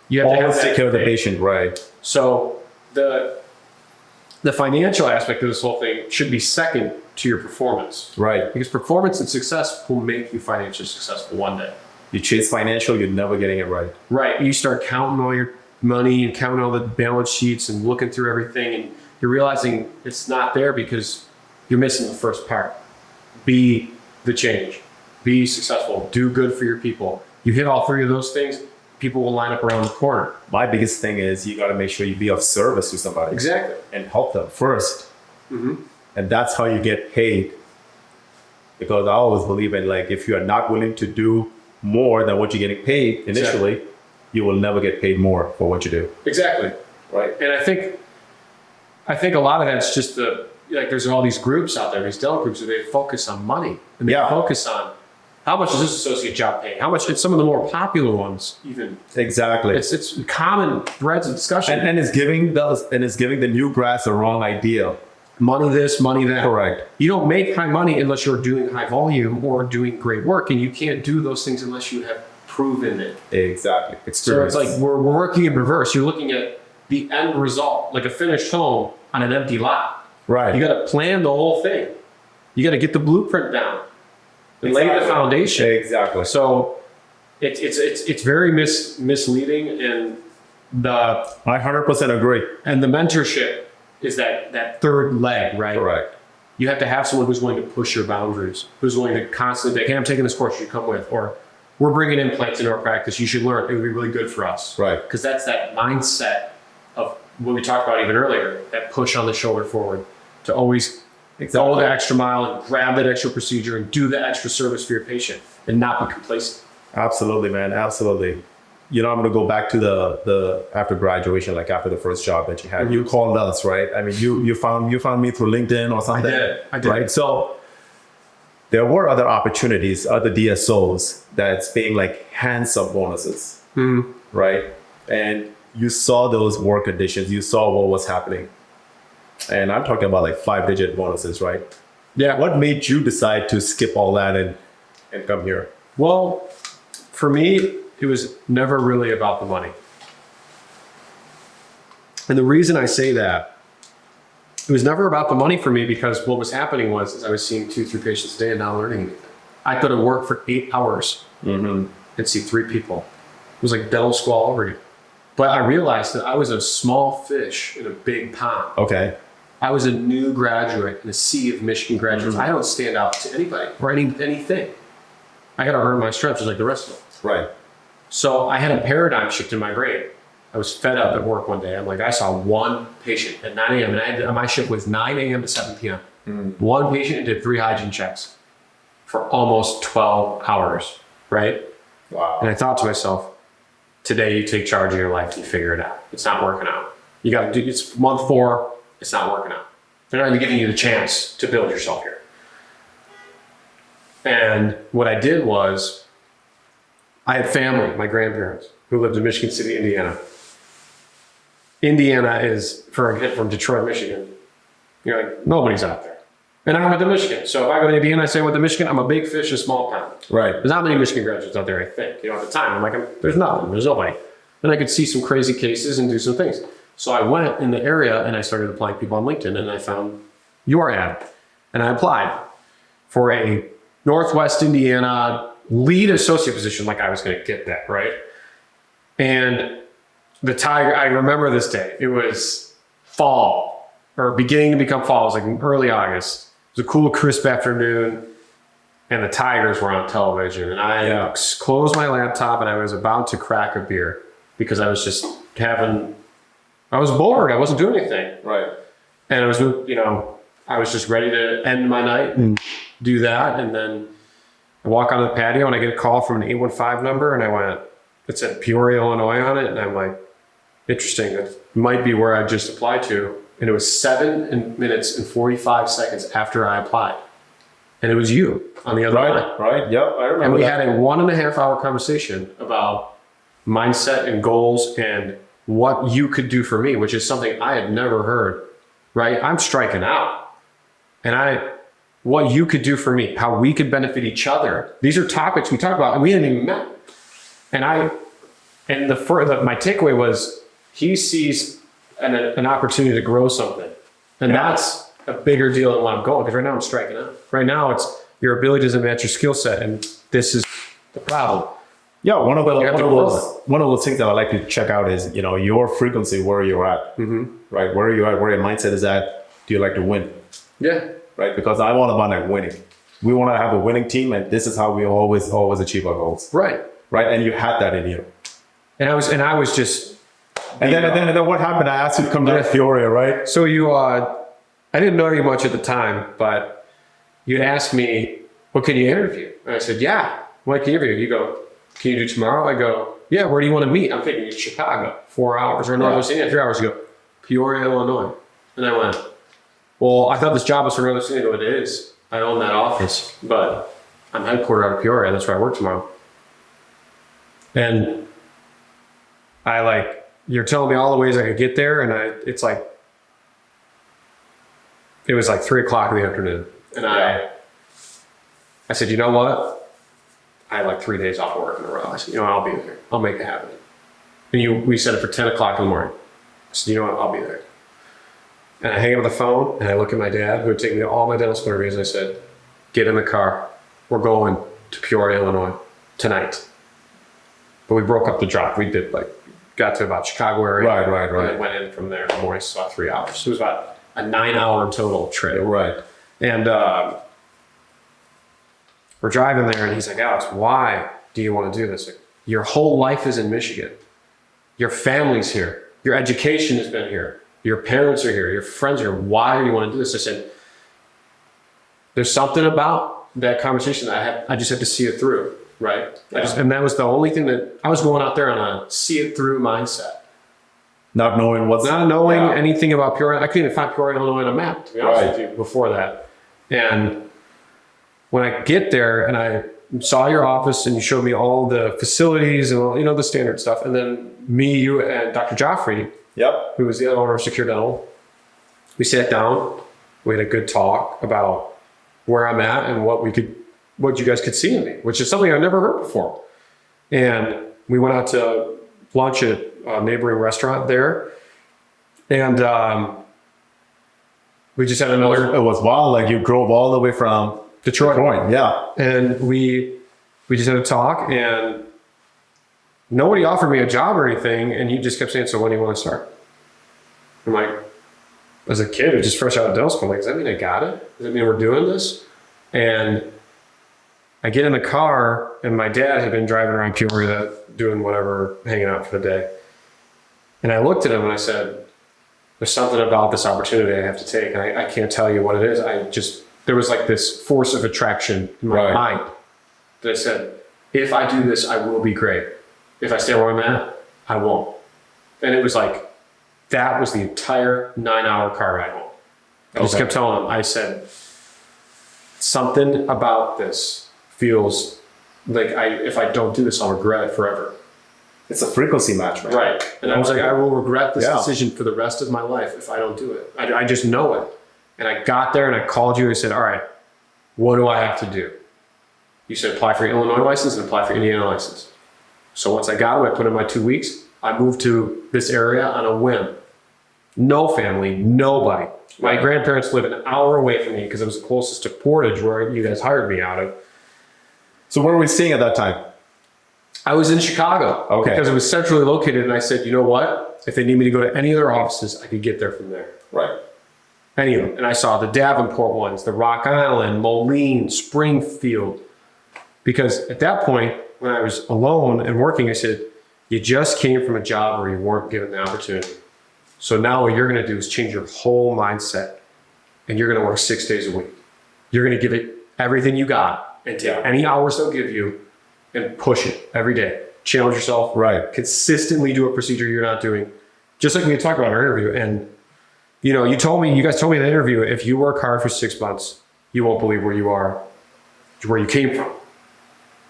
You have to Always have that take care of the faith. patient, right? So the financial aspect of this whole thing should be second to your performance. Right. Because performance and success will make you financially successful one day. You chase financial, you're never getting it right. Right. You start counting all your money and counting all the balance sheets and looking through everything, and you're realizing it's not there because you're missing the first part. Be the change. Be successful. Do good for your people. You hit all three of those things, people will line up around the corner. My biggest thing is you got to make sure you be of service to somebody. Exactly. And help them first. Mm-hmm. And that's how you get paid. Because I always believe in, like, if you are not willing to do more than what you're getting paid initially, Exactly. you will never get paid more for what you do. Exactly. Right. And I think a lot of that's just there's all these groups out there, these dental groups, where they focus on money and they focus on how much is this associate job paying? How much? It's some of the more popular ones, even. Exactly. It's common threads of discussion. And it's giving the new grads the wrong idea. Money this, money that. Correct. You don't make high money unless you're doing high volume or doing great work, and you can't do those things unless you have proven it. Exactly. So Experience. it's like we're working in reverse. You're looking at the end result, like a finished home on an empty lot. right. You got to plan the whole thing. You got to get the blueprint down and lay the foundation. Exactly. So it's very misleading, and I 100% agree. the mentorship is that third leg, right? Correct. You have to have someone who's willing to push your boundaries, who's willing to constantly say, hey, I'm taking this course, you should come with, or we're bringing implants into our practice, you should learn, it would be really good for us. Right. Because that's that mindset of what we talked about even earlier, that push on the shoulder forward, to always go the extra mile and grab that extra procedure and do the extra service for your patient and not be complacent. Absolutely, man. Absolutely. You know, I'm going to go back to the after graduation, like after the first job that you had. Mm-hmm. You called us, right? I mean, you found me through LinkedIn or something. I did. Right. So there were other opportunities, other DSOs that's paying like handsome bonuses, right? And you saw those work conditions. You saw what was happening. And I'm talking about like 5-digit bonuses, right? Yeah. What made you decide to skip all that and come here? Well, for me, it was never really about the money. And the reason I say that, it was never about the money for me, because what was happening was I was seeing 2-3 patients a day and not learning anything. I could have worked for 8 hours and see 3 people. It was like dental school all over again. But I realized that I was a small fish in a big pond. Okay. I was a new graduate in a sea of Michigan graduates. I don't stand out to anybody or anything. I got to earn my stripes just like the rest of them. Right. So I had a paradigm shift in my brain. I was fed up at work one day. I'm like, I saw one patient at 9 a.m. and my shift was 9 a.m. to 7 p.m. One patient did 3 hygiene checks for almost 12 hours, right? Wow. And I thought to myself, today you take charge of your life and you figure it out. It's not working out. You got to do, it's month 4, it's not working out. They're not even giving you the chance to build yourself here. And what I did was, I had family, my grandparents, who lived in Michigan City, Indiana. Indiana is, for a kid from Detroit, Michigan, you're like, nobody's out there. And I went to Michigan. So if I go to Indiana, I say I went to Michigan, I'm a big fish in a small pond. Right. There's not many Michigan graduates out there, I think. You know, at the time, I'm like, there's nothing, there's nobody. And I could see some crazy cases and do some things. So I went in the area and I started applying people on LinkedIn, and I found your ad. And I applied for a Northwest Indiana lead associate position, like I was going to get that, right? And the tiger, I remember this day. It was fall, or beginning to become fall. It was like early August. It was a cool, crisp afternoon, and the Tigers were on television. And I closed my laptop, and I was about to crack a beer because I was just I was bored. I wasn't doing anything. Right. And I was, I was just ready to end my night and do that. And then I walk onto the patio and I get a call from an 815 number, and it said Peoria, Illinois on it. And I'm like, interesting. That might be where I just applied to. And it was 7 minutes and 45 seconds after I applied. and it was you on the other line. Right. Yep. I remember. And we that. had a 1.5 hour conversation about mindset and goals and what you could do for me, which is something I had never heard, right? I'm striking out. And what you could do for me, how we could benefit each other. These are topics we talked about and we hadn't even met. And my takeaway was he sees an opportunity to grow something. And that's a bigger deal than what I'm going, because right now I'm striking out. Right now it's your ability doesn't match your skill set. And this is the problem. Yeah, one of those things that I like to check out is, your frequency, where you're at, right? Where are you at? Where your mindset is at? Do you like to win? Yeah. Right? Because I'm all about winning. We want to have a winning team, and this is how we always achieve our goals. Right. Right? And you had that in you. And I was just. And then what happened? I asked you to come down to Peoria, right? So I didn't know you much at the time, but you asked me, well, can you interview? And I said, yeah. What can you interview? You go, can you do tomorrow? I go, yeah, where do you want to meet? I'm thinking it's Chicago, 4 hours, or Northwest Indiana, 3 hours ago, Peoria, Illinois. And I went, well, I thought this job was for Northwest Indiana. It is. I own that office, but I'm headquartered out of Peoria. That's where I work tomorrow. And you're telling me all the ways I could get there. And it was like 3 o'clock in the afternoon. And I said, you know what? I had 3 days off work in a row. I said, I'll be there. I'll make it happen. And we set it for 10 o'clock in the morning. I said, you know what? I'll be there. And I hang up the phone and I look at my dad, who had taken me to all my dental school interviews, and I said, get in the car. We're going to Peoria, Illinois tonight. But we broke up the drive. We got to about Chicago area. Right. And went in from there in the morning. So about 3 hours. So it was about a 9-hour total trip. Right. And we're driving there, and he's like, Alex, why do you want to do this? Your whole life is in Michigan. Your family's here. Your education has been here. Your parents are here. Your friends are here. Why do you want to do this? I said, there's something about that conversation that I just had to see it through, right? Yeah. And that was the only thing that I was going out there on a see it through mindset. Not knowing anything about Peoria. I couldn't even find Peoria, Illinois on a map, to be honest with you, before that. And when I get there and I saw your office and you showed me all the facilities and all, the standard stuff. And then me, you, and Dr. Joffrey, who was the other owner of Secure Dental, we sat down, we had a good talk about where I'm at and what you guys could see in me, which is something I've never heard before. And we went out to lunch at a neighboring restaurant there. And we just had another. It was wild. You drove all the way from Detroit. Yeah. And we just had a talk, and nobody offered me a job or anything. And you just kept saying, so when do you want to start? I'm like, as a kid who's just fresh out of dental school, I'm like, does that mean I got it? Does that mean we're doing this? And I get in the car, and my dad had been driving around Peoria doing whatever, hanging out for the day. And I looked at him and I said, there's something about this opportunity I have to take. And I can't tell you what it is. There was this force of attraction in my mind that I said, if I do this, I will be great. If I stay where I'm at, I won't. And it was that was the entire 9-hour car ride home. I just kept telling him, I said, something about this feels like if I don't do this, I'll regret it forever. It's a frequency match, man. Right. And I was like, I will regret this decision for the rest of my life if I don't do it. I just know it. And I got there and I called you and I said, all right, what do I have to do? You said, apply for your Illinois license and apply for Indiana license. So once I got it, I put in my 2 weeks. I moved to this area on a whim. No family, nobody. My grandparents live an hour away from me because it was the closest to Portage, where you guys hired me out of. So where were we staying at that time? I was in Chicago. Okay. Because it was centrally located, and I said, you know what? If they need me to go to any other offices, I could get there from there. Right. Any of them. And I saw the Davenport ones, the Rock Island, Moline, Springfield. Because at that point, when I was alone and working, I said, you just came from a job where you weren't given the opportunity. So now what you're going to do is change your whole mindset, and you're going to work 6 days a week. You're going to give it everything you got and take any hours they'll give you and push it every day. Challenge yourself. Right. Consistently do a procedure you're not doing. Just like we talked about in our interview. And you guys told me in the interview, if you work hard for 6 months, you won't believe where you came from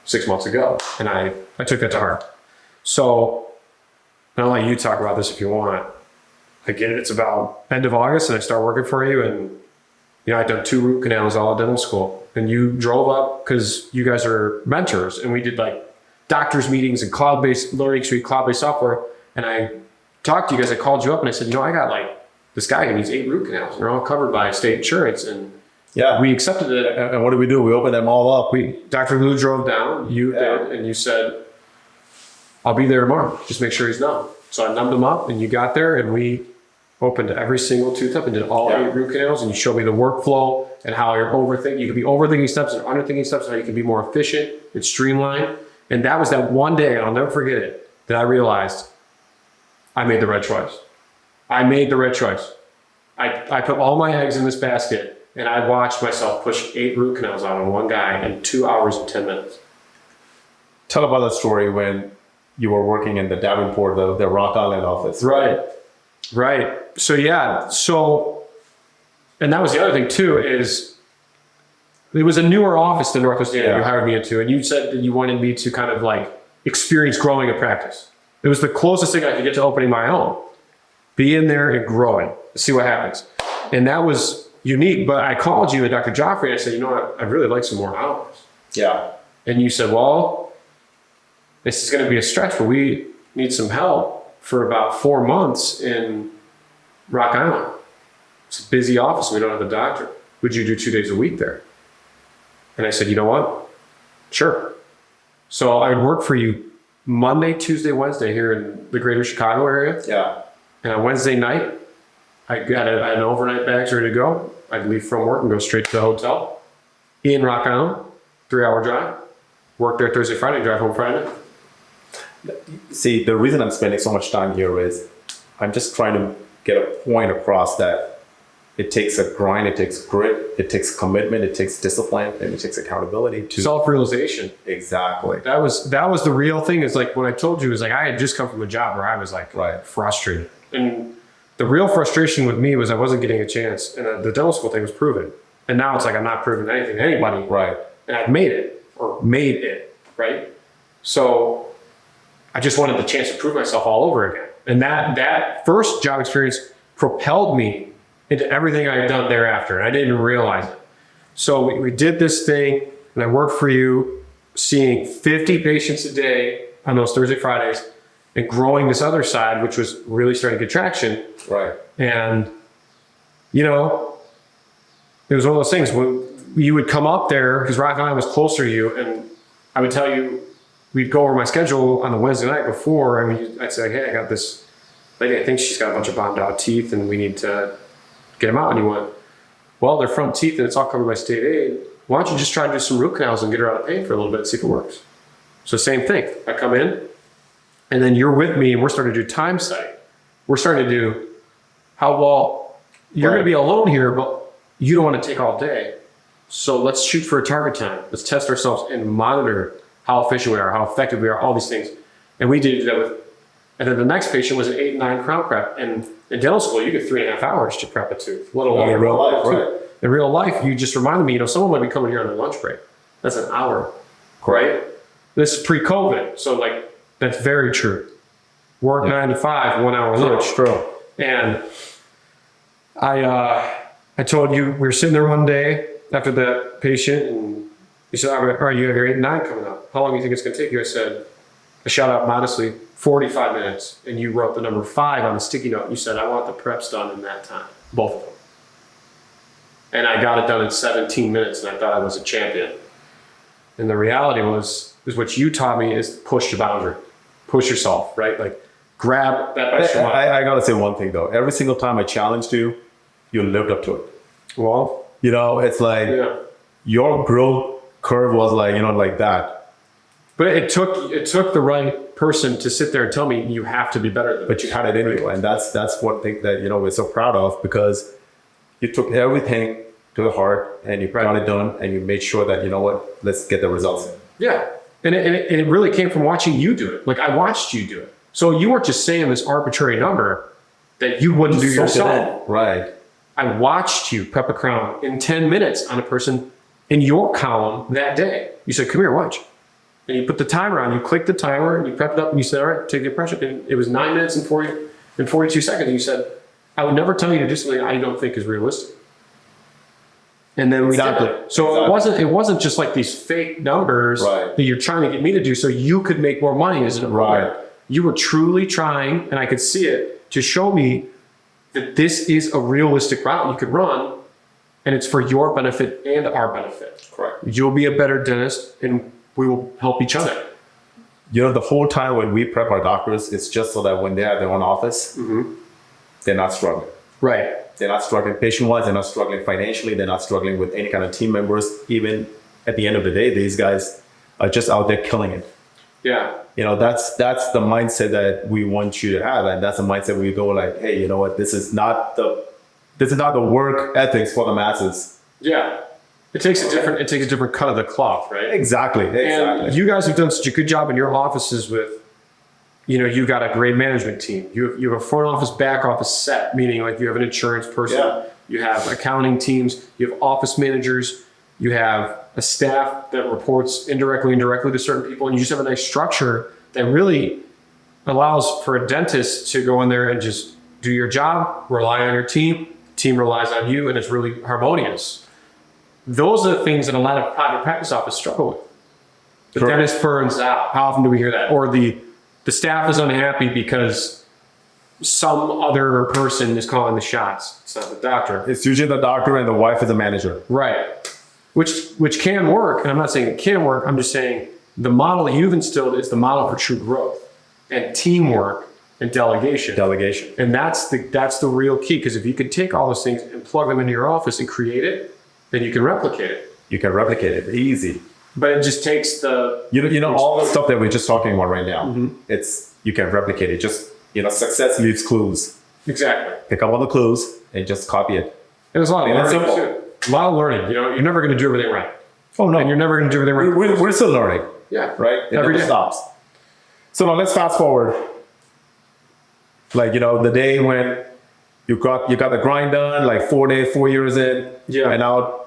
6 months ago. And I took that to heart. So, and I'll let you talk about this if you want. I get it. It's about end of August and I start working for you. And, I'd done 2 root canals all at dental school. And you drove up because you guys are mentors. And we did like doctors meetings and cloud-based learning suite, cloud-based software. And I talked to you guys. I called you up and I said, I got like this guy who needs 8 root canals. And they're all covered by state insurance. And we accepted it. And what did we do? We opened them all up. Dr. Liu drove down, you did, and you said, I'll be there tomorrow. Just make sure he's numb. So I numbed him up and you got there and we opened every single tooth up and did all 8 root canals, and you showed me the workflow and how you could be overthinking steps and underthinking steps, and how you can be more efficient and streamlined. And that was that one day, and I'll never forget it, that I realized I made the right choice. I made the right choice. I put all my eggs in this basket. And I watched myself push 8 root canals out on one guy in 2 hours and 10 minutes. Tell about that story when you were working in the Davenport, the Rock Island office. Right. So, and that was the other thing too, is it was a newer office than Northwest Indiana you hired me into. And you said that you wanted me to kind of like experience growing a practice. It was the closest thing I could get to opening my own. Be in there and growing, see what happens. And that was unique, but I called you and Dr. Joffrey and I said, I'd really like some more hours. Yeah. And you said, well, this is going to be a stretch, but we need some help for about 4 months in Rock Island. It's a busy office. We don't have a doctor. Would you do 2 days a week there? And I said, you know what? Sure. So I would work for you Monday, Tuesday, Wednesday here in the greater Chicago area. Yeah. And on Wednesday night, I had an overnight bags ready to go. I'd leave from work and go straight to the hotel in Rock Island, 3-hour drive, work there Thursday, Friday, drive home Friday. See, the reason I'm spending so much time here is I'm just trying to get a point across that it takes a grind, it takes grit, it takes commitment, it takes discipline, and it takes accountability to self-realization. Exactly. That was the real thing. Is like what I told you is like I had just come from a job where I was like frustrated. And the real frustration with me was I wasn't getting a chance, and the dental school thing was proven. And now it's like I'm not proving anything to anybody. Right. And I've made it, right? So I just wanted the chance to prove myself all over again. And that first job experience propelled me into everything I had done thereafter, and I didn't even realize it. So we did this thing, and I worked for you, seeing 50 patients a day on those Thursday, Fridays, and growing this other side, which was really starting to get traction. Right. And, it was one of those things when you would come up there, because Rock Island was closer to you, and I would tell you, we'd go over my schedule on the Wednesday night before. I'd say, hey, I got this lady, I think she's got a bunch of bombed out teeth, and we need to get them out. And you went, well, they're front teeth, and it's all covered by state aid. Why don't you just try to do some root canals and get her out of pain for a little bit and see if it works? So same thing. I come in, and then you're with me, and we're starting to do time study. We're starting to do you're going to be alone here, but you don't want to take all day. So let's shoot for a target time. Let's test ourselves and monitor how efficient we are, how effective we are, all these things. And we did that with, and then the next patient was an 8 and 9 crown prep. And in dental school, you get 3.5 hours to prep a tooth. Let alone in real life, right? In real life, you just reminded me, someone might be coming here on their lunch break. That's an hour, right? This is pre-COVID. So that's very true. Work 9 to 5, 1 hour lunch. True. And I told you, we were sitting there one day after the patient, and you said, all right, you have your 8 and 9 coming up. How long do you think it's going to take you? I said, I shout out modestly, 45 minutes. And you wrote the number 5 on the sticky note. You said, I want the preps done in that time, both of them. And I got it done in 17 minutes, and I thought I was a champion. And the reality is what you taught me is push the boundary, push yourself, right? Like grab that extra mile. I got to say one thing though. Every single time I challenged you, you lived up to it. Well, it's like your growth curve was like that. But it took the right person to sit there and tell me you have to be better than But you had it anyway. Right? And that's one thing that, we're so proud of, because you took everything to the heart and you got it done, and you made sure that, let's get the results in. Yeah. And it really came from watching you do it. Like I watched you do it. So you weren't just saying this arbitrary number that you wouldn't do yourself. Right. I watched you prep a crown in 10 minutes on a person in your column that day. You said, come here, watch. And you put the timer on, you clicked the timer, and you prepped it up, and you said, all right, take the impression. And it was 9 minutes and 42 seconds. And you said, I would never tell you to do something I don't think is realistic. And then we did it. So it wasn't just like these fake numbers that you're trying to get me to do so you could make more money as an employer. Right. You were truly trying, and I could see it, to show me that this is a realistic route you could run, and it's for your benefit and our benefit. Correct. You'll be a better dentist, and we will help each other. You know, the whole time when we prep our doctors, it's just so that when they have their own office, they're not struggling. Right. They're not struggling patient-wise. They're not struggling financially. They're not struggling with any kind of team members. Even at the end of the day, these guys are just out there killing it. Yeah. You know, that's the mindset that we want you to have, and that's the mindset we go like, hey, you know what? This is not the work ethics for the masses. Yeah. It takes a different cut of the cloth, right? Exactly. And you guys have done such a good job in your offices with, you know, you've got a great management team. You have a front office, back office set, meaning like you have an insurance person, you have accounting teams, you have office managers, you have a staff that reports indirectly and directly to certain people, and you just have a nice structure that really allows for a dentist to go in there and just do your job, rely on your team relies on you, and it's really harmonious. Those are the things that a lot of private practice offices struggle with. The dentist burns out. How often do we hear that? Or the staff is unhappy because some other person is calling the shots. It's not the doctor. It's usually the doctor and the wife is the manager. Right. Which can work. And I'm not saying it can work. I'm just saying the model that you've instilled is the model for true growth and teamwork and delegation. And that's the real key. Because if you could take all those things and plug them into your office and create it, then you can replicate it. You can replicate it. Easy. But it just takes the... You know all the stuff that we're just talking about right now. You can replicate it. Just, success leaves clues. Exactly. Pick up all the clues and just copy it. And there's a lot of learning too. A lot of learning. You're never going to do everything right. Oh, no. And you're never going to do everything right. We're still learning. Yeah. Right? It Every never day. stops. So now let's fast forward. Like, the day when you got the grind done, like 4 years in. Yeah. And now,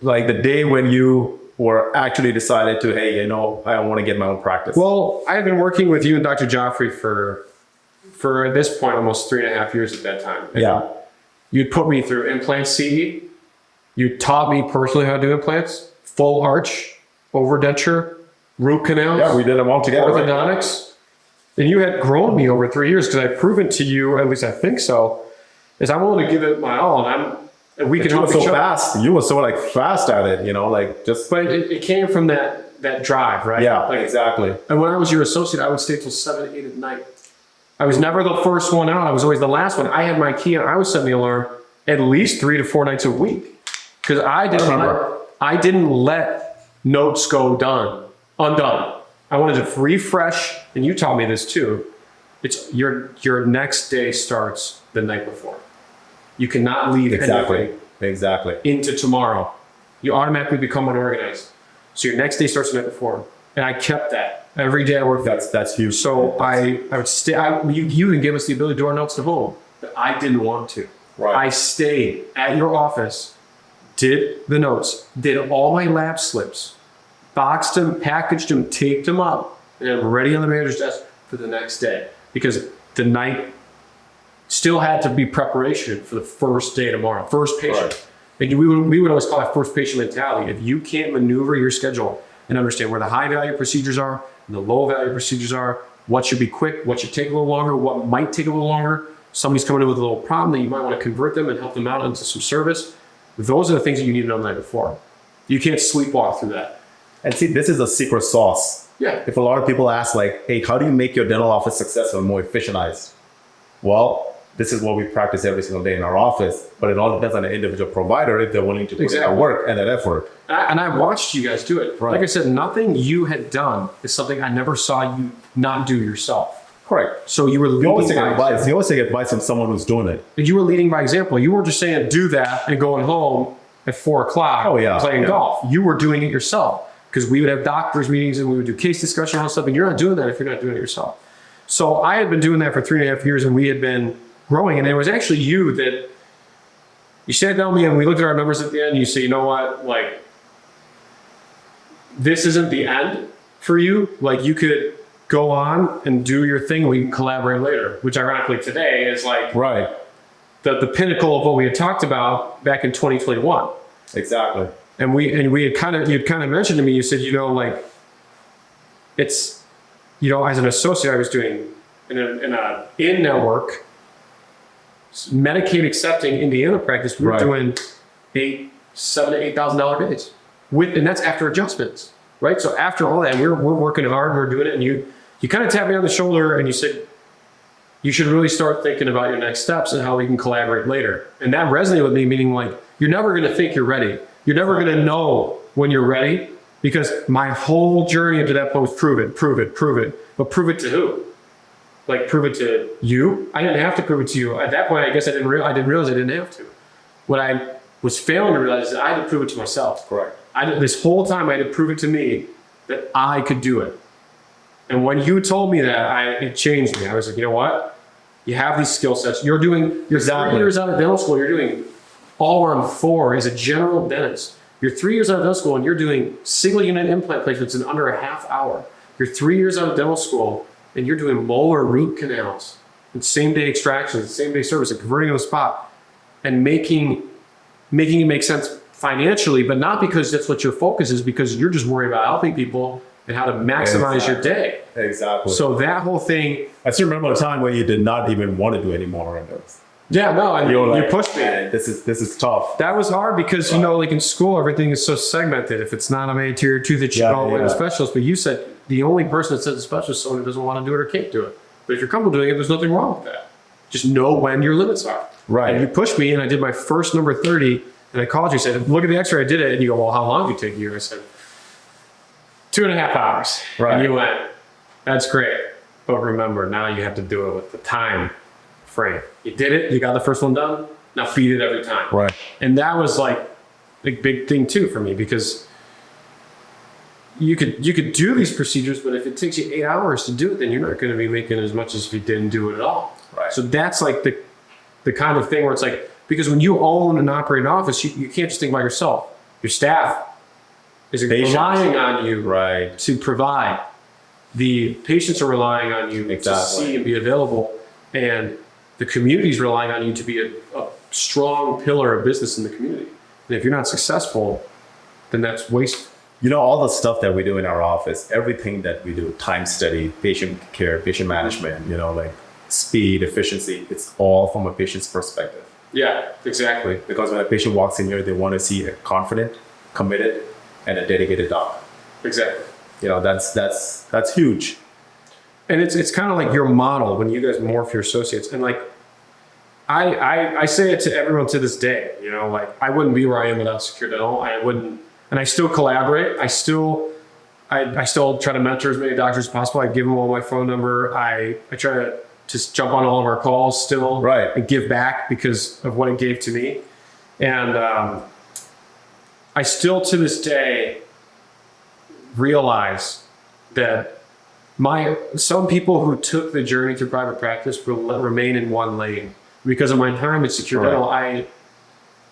like the day when you were actually decided to, hey, I want to get my own practice. Well, I've been working with you and Dr. Joffrey for at this point, almost 3.5 years at that time. And yeah. You'd put me through implant CE. You taught me personally how to do implants, full arch, overdenture, root canals. Yeah, we did them all together. Orthodontics. And you had grown me over 3 years because I've proven to you, at least I think so, is I'm willing to give it my all. And we can help each other. Fast. You were so fast at it, But it came from that drive, right? Yeah, exactly. And when I was your associate, I would stay till 7, 8 at night. I was never the first one out. I was always the last one. I had my key and I was setting the alarm at least 3 to 4 nights a week because I didn't let notes go undone. I wanted to refresh, and you taught me this too. It's your next day starts the night before. You cannot leave anything into tomorrow. You automatically become unorganized. So your next day starts the night before. And I kept that every day I worked. That's huge. So I would stay. You even gave us the ability to do our notes to home, but I didn't want to. Right. I stayed at your office, did the notes, did all my lab slips, boxed them, packaged them, taped them up, and I'm ready on the manager's desk for the next day because the night still had to be preparation for the first day tomorrow, first patient. Right. And we would always call that first patient mentality. If you can't maneuver your schedule and understand where the high value procedures are and the low value procedures are, what should be quick, what should take a little longer, what might take a little longer, somebody's coming in with a little problem that you might want to convert them and help them out into some service. Those are the things that you need to know the night before. You can't sleepwalk through that. And see, this is a secret sauce. Yeah. If a lot of people ask hey, how do you make your dental office successful and more efficientized? Well, this is what we practice every single day in our office, but it all depends on the individual provider if they're willing to put in that work and that effort. And I watched you guys do it. Right. Like I said, nothing you had done is something I never saw you not do yourself. Correct. So you were leading by advice. You always take advice from someone who's doing it. And you were leading by example. You weren't just saying do that and going home at 4 o'clock playing golf. You were doing it yourself because we would have doctors meetings and we would do case discussion on stuff, and you're not doing that if you're not doing it yourself. So I had been doing that for 3.5 years, and we had been growing, and it was actually you that You sat down with me and we looked at our numbers at the end and you say, you know what, like, this isn't the end for you. Like, you could go on and do your thing. We can collaborate later, which ironically today is like Right. the pinnacle of what we had talked about back in 2021. Exactly. And you'd kind of mentioned to me, you said, you know, like, it's, you know, as an associate, I was doing in a in-network Medicaid accepting Indiana practice. We were Right. doing $7,000 to $8,000 days and that's after adjustments, right? So after all that, we're working hard, we're doing it, and you kind of tapped me on the shoulder and you said, you should really start thinking about your next steps and how we can collaborate later. And that resonated with me, meaning like, you're never going to think you're ready. You're never going to know when you're ready, because my whole journey up to that point was prove it. But prove it to who? Like, prove it to you? I didn't have to prove it to you. At that point, I guess I didn't realize I didn't have to. What I was failing to realize is that I had to prove it to myself. Correct. This whole time, I had to prove it to me that I could do it. And when you told me that, it changed me. I was like, you know what? You have these skill sets. You're 3 years out of dental school. You're doing all-around 4 as a general dentist. You're 3 years out of dental school and you're doing single unit implant placements in under a half hour. You're 3 years out of dental school and you're doing molar root canals and same-day extractions, same-day service, and converting on the spot, and making it make sense financially, but not because that's what your focus is, because you're just worried about helping people and how to maximize your day. Exactly. So that whole thing. I still remember a time when you did not even want to do any more windows. Yeah, no, and you pushed me. This is tough. That was hard because, you know, like in school, everything is so segmented. If it's not a anterior tooth, it should go away to specialist. But you said the only person that says a specialist is someone who doesn't want to do it or can't do it. But if you're comfortable doing it, there's nothing wrong with that. Just know when your limits are. Right. And you pushed me, and I did my first number 30, and I called you, said, look at the x-ray, I did it. And you go, well, how long did it take you? I said, 2.5 hours. Right. And you went, that's great. But remember, now you have to do it with the time frame. You did it, you got the first one done, now beat it every time. Right. And that was like a big thing too for me, because you could do these procedures, but if it takes you 8 hours to do it, then you're not going to be making as much as if you didn't do it at all. Right. So that's like the kind of thing where it's like, because when you own and operate an office, you can't just think about yourself. Your staff is relying on you to provide. The patients are relying on you to see and be available, and the community is relying on you to be a strong pillar of business in the community. And if you're not successful, then that's waste. You know, all the stuff that we do in our office, everything that we do, time study, patient care, patient management, you know, like speed, efficiency, it's all from a patient's perspective. Yeah, exactly. Because when a patient walks in here, they want to see a confident, committed, and a dedicated doc. Exactly. You know, that's huge. And it's kind of like your model when you guys morph your associates. And like, I say it to everyone to this day, you know, like, I wouldn't be where I am without Secure Dental. I wouldn't, and I still collaborate. I still try to mentor as many doctors as possible. I give them all my phone number. I try to just jump on all of our calls still. Right. And give back because of what it gave to me. And I still to this day realize that some people who took the journey to private practice will remain in one lane. Because of my time at Secure Dental, I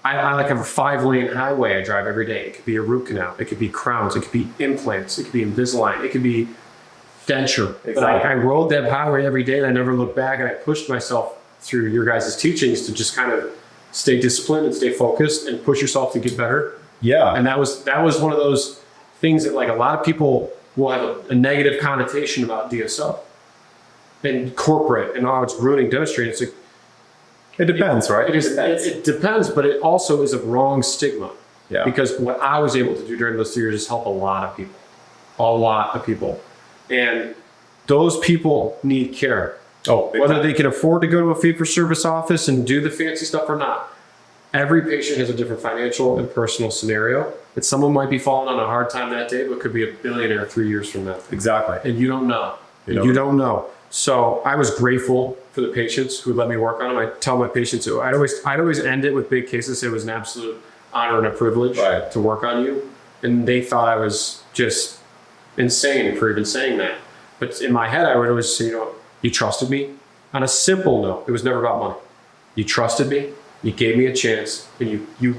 like have a 5-lane highway I drive every day. It could be a root canal, it could be crowns, it could be implants, it could be Invisalign, it could be denture. Exactly. But I rode that highway every day and I never looked back, and I pushed myself through your guys' teachings to just kind of stay disciplined and stay focused and push yourself to get better. Yeah. And that was one of those things that like a lot of people will have a negative connotation about DSO and corporate and it's ruining dentistry. It's like, it depends, right? It depends, but it also is a wrong stigma. Yeah. Because what I was able to do during those 3 years is help a lot of people. And those people need care. Whether they can afford to go to a fee-for-service office and do the fancy stuff or not. Every patient has a different financial and personal scenario. And someone might be falling on a hard time that day, but could be a billionaire 3 years from now. Exactly. And you don't know. You don't know. So I was grateful for the patients who let me work on them. I tell my patients, I'd always end it with big cases. It was an absolute honor and a privilege to work on you. And they thought I was just insane for even saying that. But in my head, I would always say, you trusted me. On a simple note, it was never about money. You trusted me. You gave me a chance, and you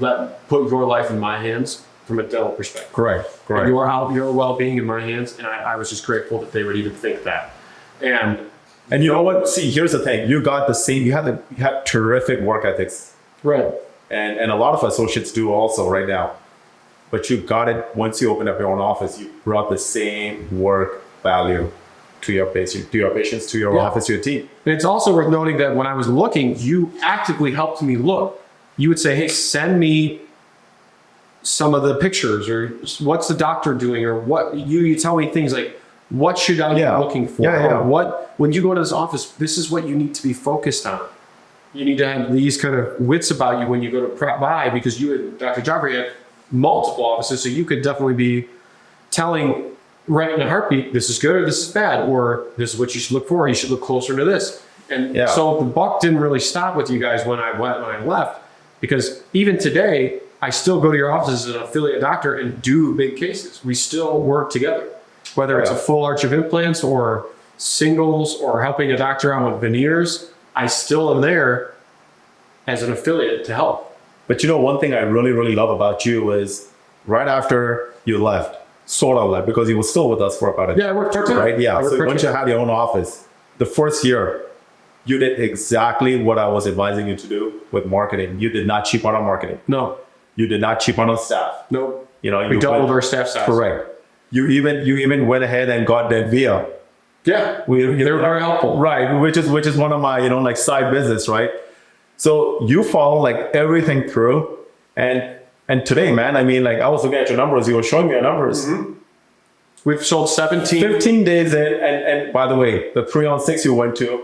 put your life in my hands from a dental perspective. Correct. And your well-being in my hands, and I was just grateful that they would even think that. And you know what? See, here's the thing. You got the same. You had terrific work ethics, Right. and a lot of associates do also right now. But you got it once you opened up your own office. You brought the same work value to your patients, to your office, to your team. And it's also worth noting that when I was looking, you actively helped me look. You would say, "Hey, send me some of the pictures, or what's the doctor doing, or what you tell me things like, what should I be looking for? What, when you go to this office, this is what you need to be focused on. You need to have these kind of wits about you when you go to prep by, because you and Dr. Joffrey had multiple offices, so you could definitely be telling right in a heartbeat, this is good or this is bad, or this is what you should look for, or you should look closer to this." And so the buck didn't really stop with you guys when I left, because even today, I still go to your office as an affiliate doctor and do big cases. We still work together, whether it's a full arch of implants or singles or helping a doctor out with veneers. I still am there as an affiliate to help. But you know, one thing I really, really love about you is right after you left, sort of left, because you were still with us for about a Yeah, I worked part-time. right? Yeah. So once you had your own office, the first year, you did exactly what I was advising you to do with marketing. You did not cheap on our marketing. No. You did not cheap on our staff. No. You know, We doubled our staff size. Correct. You even went ahead and got that via. Yeah. They were very helpful. Right, which is one of my, like side business, right? So you follow like everything through, and today, man, I mean, like I was looking at your numbers, you were showing me your numbers. Mm-hmm. We've sold 15 days in, and by the way, the 3-on-6 you went to,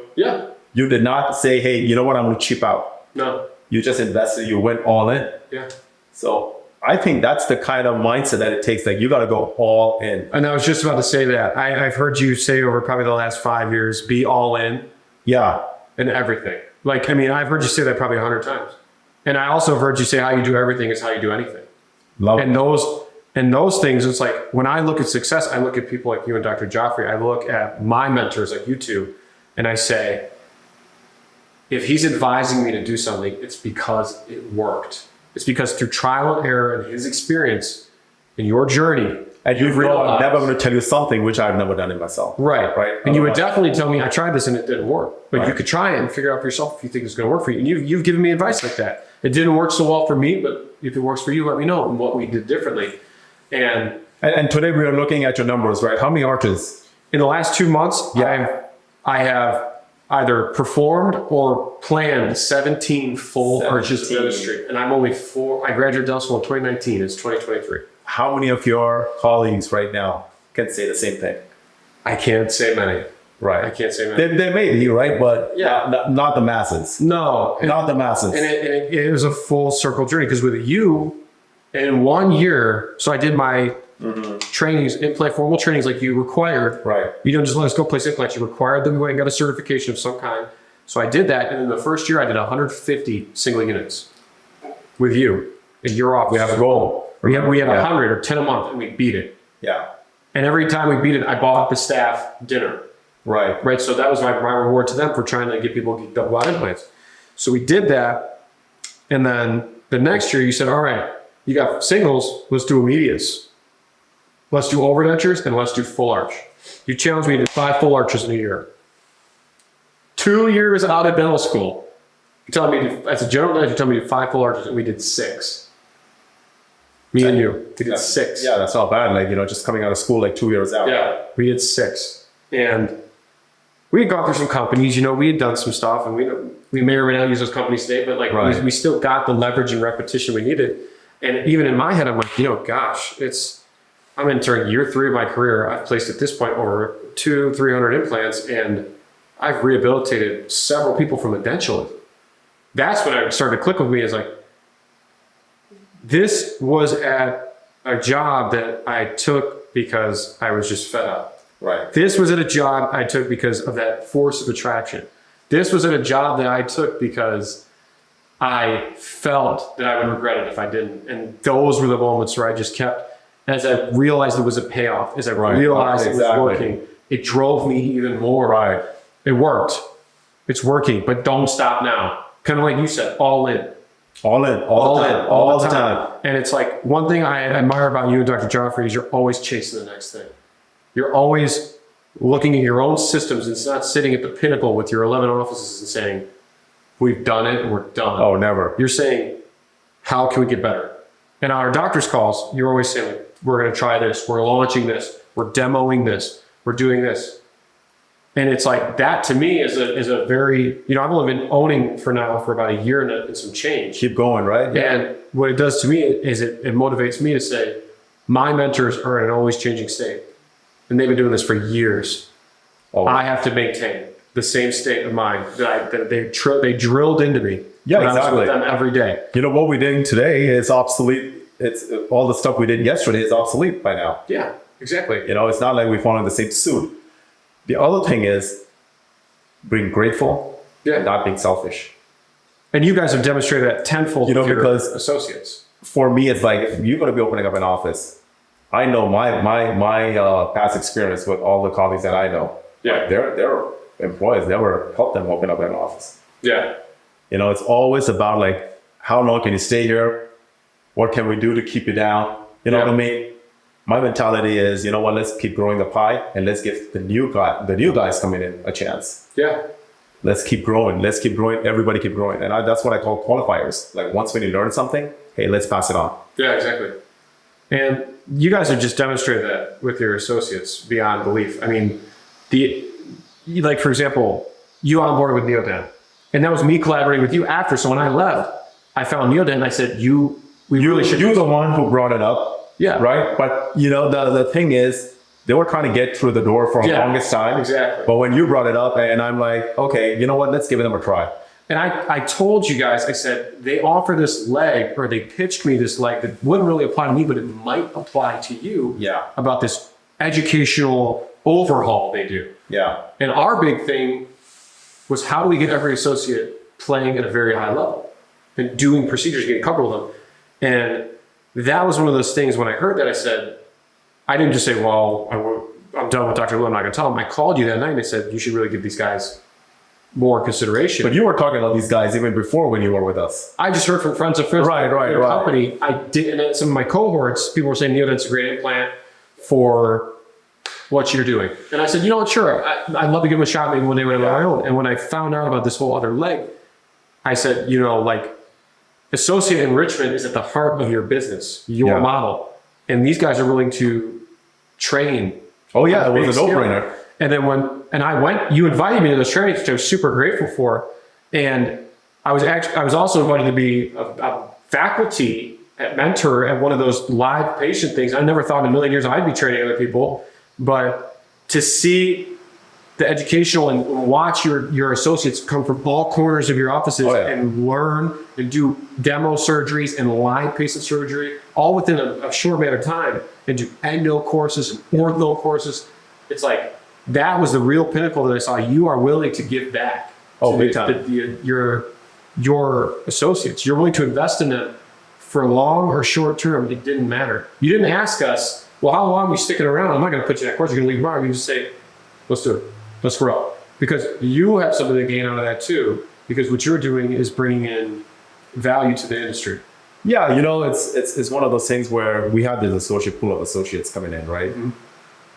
you did not say, "Hey, you know what, I'm gonna cheap out." No. You just invested, you went all in. Yeah. So I think that's the kind of mindset that it takes. Like you got to go all in. And I was just about to say that. I've heard you say over probably the last 5 years, be all in. Yeah. In everything. Like, I mean, I've heard you say that probably 100 times. And I also have heard you say how you do everything is how you do anything. Love it. And those things, it's like when I look at success, I look at people like you and Dr. Joffrey. I look at my mentors like you two, and I say, if he's advising me to do something, it's because it worked. It's because through trial and error and his experience in your journey, and you've realized I'm never going to tell you something which I've never done it myself. Right. And you would definitely tell me, I tried this and it didn't work. But you could try it and figure out for yourself if you think it's going to work for you. And you've given me advice like that. It didn't work so well for me, but if it works for you, let me know and what we did differently. And today we are looking at your numbers, right? How many arches? In the last 2 months, I have either performed or planned 17 full arches of dentistry. And I'm only 4. I graduated dental school in 2019. It's 2023. How many of your colleagues right now can say the same thing? I can't say many. Right. I can't say many. There may be, right? But not the masses. No. Not the masses. And it was a full circle journey, because with you, in 1 year, so I did my trainings, implant formal trainings like you required. Right. You don't just let us go place implants. You required them to go and got a certification of some kind. So I did that. And in the first year, I did 150 single units with you in your office. We have a goal. We had 100 or 10 a month, and we beat it. Yeah. And every time we beat it, I bought the staff dinner. Right. So that was my reward to them for trying to get people to double out implants. So we did that. And then the next year you said, all right, you got singles, let's do immediates. Let's do overdentures, and let's do full arch. You challenged me to 5 full arches in a year. 2 years out of dental school. You're telling me, as a general dentist, you're telling me to do 5 full arches, and we did 6. Me and you. We did 6. Yeah, that's not bad. Like, just coming out of school like 2 years out. Yeah, we did 6. And we had gone through some companies, we had done some stuff, and we may or may not use those companies today, but like we still got the leverage and repetition we needed. And even in my head, I'm like, gosh, I'm entering year 3 of my career. I've placed at this point over 200-300 implants, and I've rehabilitated several people from edentulous. That's when I started to click with me, is like, this was at a job that I took because I was just fed up. Right. This was at a job I took because of that force of attraction. This was at a job that I took because I felt that I would regret it if I didn't. And those were the moments where I just kept, as I realized it was a payoff, as I realized it was working, it drove me even more. Right. It worked. It's working, but don't stop now. Kind of like you said, all in. All in, all the time. And it's like, one thing I admire about you and Dr. Joffrey is you're always chasing the next thing. You're always looking at your own systems and not sitting at the pinnacle with your 11 offices and saying, we've done it and we're done. Oh, never. You're saying, how can we get better? And our doctor's calls, you're always saying, like, we're going to try this. We're launching this. We're demoing this. We're doing this. And it's like, that to me is a very, you know, I've only been owning for about a year and some change. Keep going, right? Yeah. And what it does to me is it motivates me to say, my mentors are in an always changing state. And they've been doing this for years. Oh. I have to maintain the same state of mind that they drilled into me. Yeah, when I was exactly. with them every day. You know, what we're doing today is obsolete. It's all the stuff we did yesterday is obsolete by now. Yeah, exactly. You know, it's not like we follow the same suit. The other thing is being grateful, not being selfish. And you guys have demonstrated that tenfold, you know, with your because associates. For me, it's like, if you're going to be opening up an office, I know my past experience with all the colleagues that I know. Yeah. They're employees. Never help them open up an office. Yeah. You know, it's always about like, how long can you stay here? What can we do to keep you down? You know what I mean? My mentality is, you know what, let's keep growing the pie and let's give the new guys coming in a chance. Yeah. Let's keep growing. Let's keep growing. Everybody keep growing. And that's what I call qualifiers. Like, once when you learn something, hey, let's pass it on. Yeah, exactly. And you guys have just demonstrated that with your associates beyond belief. I mean, like, for example, you onboarded with Neodent. And that was me collaborating with you after. So when I left, I found Neodent and I said, we really should. You're the one who brought it up. Yeah. Right? But, you know, the thing is, they were trying to get through the door for the longest time. Exactly. But when you brought it up, and I'm like, okay, you know what? Let's give them a try. And I told you guys, I said, they offer this leg, or they pitched me this leg that wouldn't really apply to me, but it might apply to you. Yeah. About this educational overhaul they do. Yeah. And our big thing was, how do we get every associate playing at a very high level and doing procedures, getting comfortable with them? And that was one of those things when I heard that, I said, I didn't just say, well, I'm done with Dr. Liu, I'm not going to tell him. I called you that night and I said, you should really give these guys more consideration. But you were talking about these guys even before when you were with us. I just heard from friends of friends. Right. Company. I did, and at some of my cohorts, people were saying, Neodent's a great implant for what you're doing. And I said, you know what, sure, I'd love to give them a shot maybe one day when I'm on my own. And when I found out about this whole other leg, I said, you know, like, associate enrichment is at the heart of your business, your model. And these guys are willing to train. Oh yeah, it was a no-brainer. And then I went, you invited me to those trainings, which I was super grateful for. And I was also invited to be a faculty mentor at one of those live patient things. I never thought in a million years I'd be training other people, but to see the educational and watch your associates come from all corners of your offices and learn and do demo surgeries and live patient surgery, all within a short amount of time, and do endo courses and ortho courses. It's like, that was the real pinnacle that I saw. You are willing to give back to your associates. You're willing to invest in them for long or short term. It didn't matter. You didn't ask us, well, how long are you sticking around? I'm not going to put you in that course. You're going to leave tomorrow. You just say, let's do it. Let's grow. Because you have something to gain out of that too. Because what you're doing is bringing in value to the industry. Yeah, you know, it's one of those things where we have this associate pool of associates coming in, right? Mm-hmm.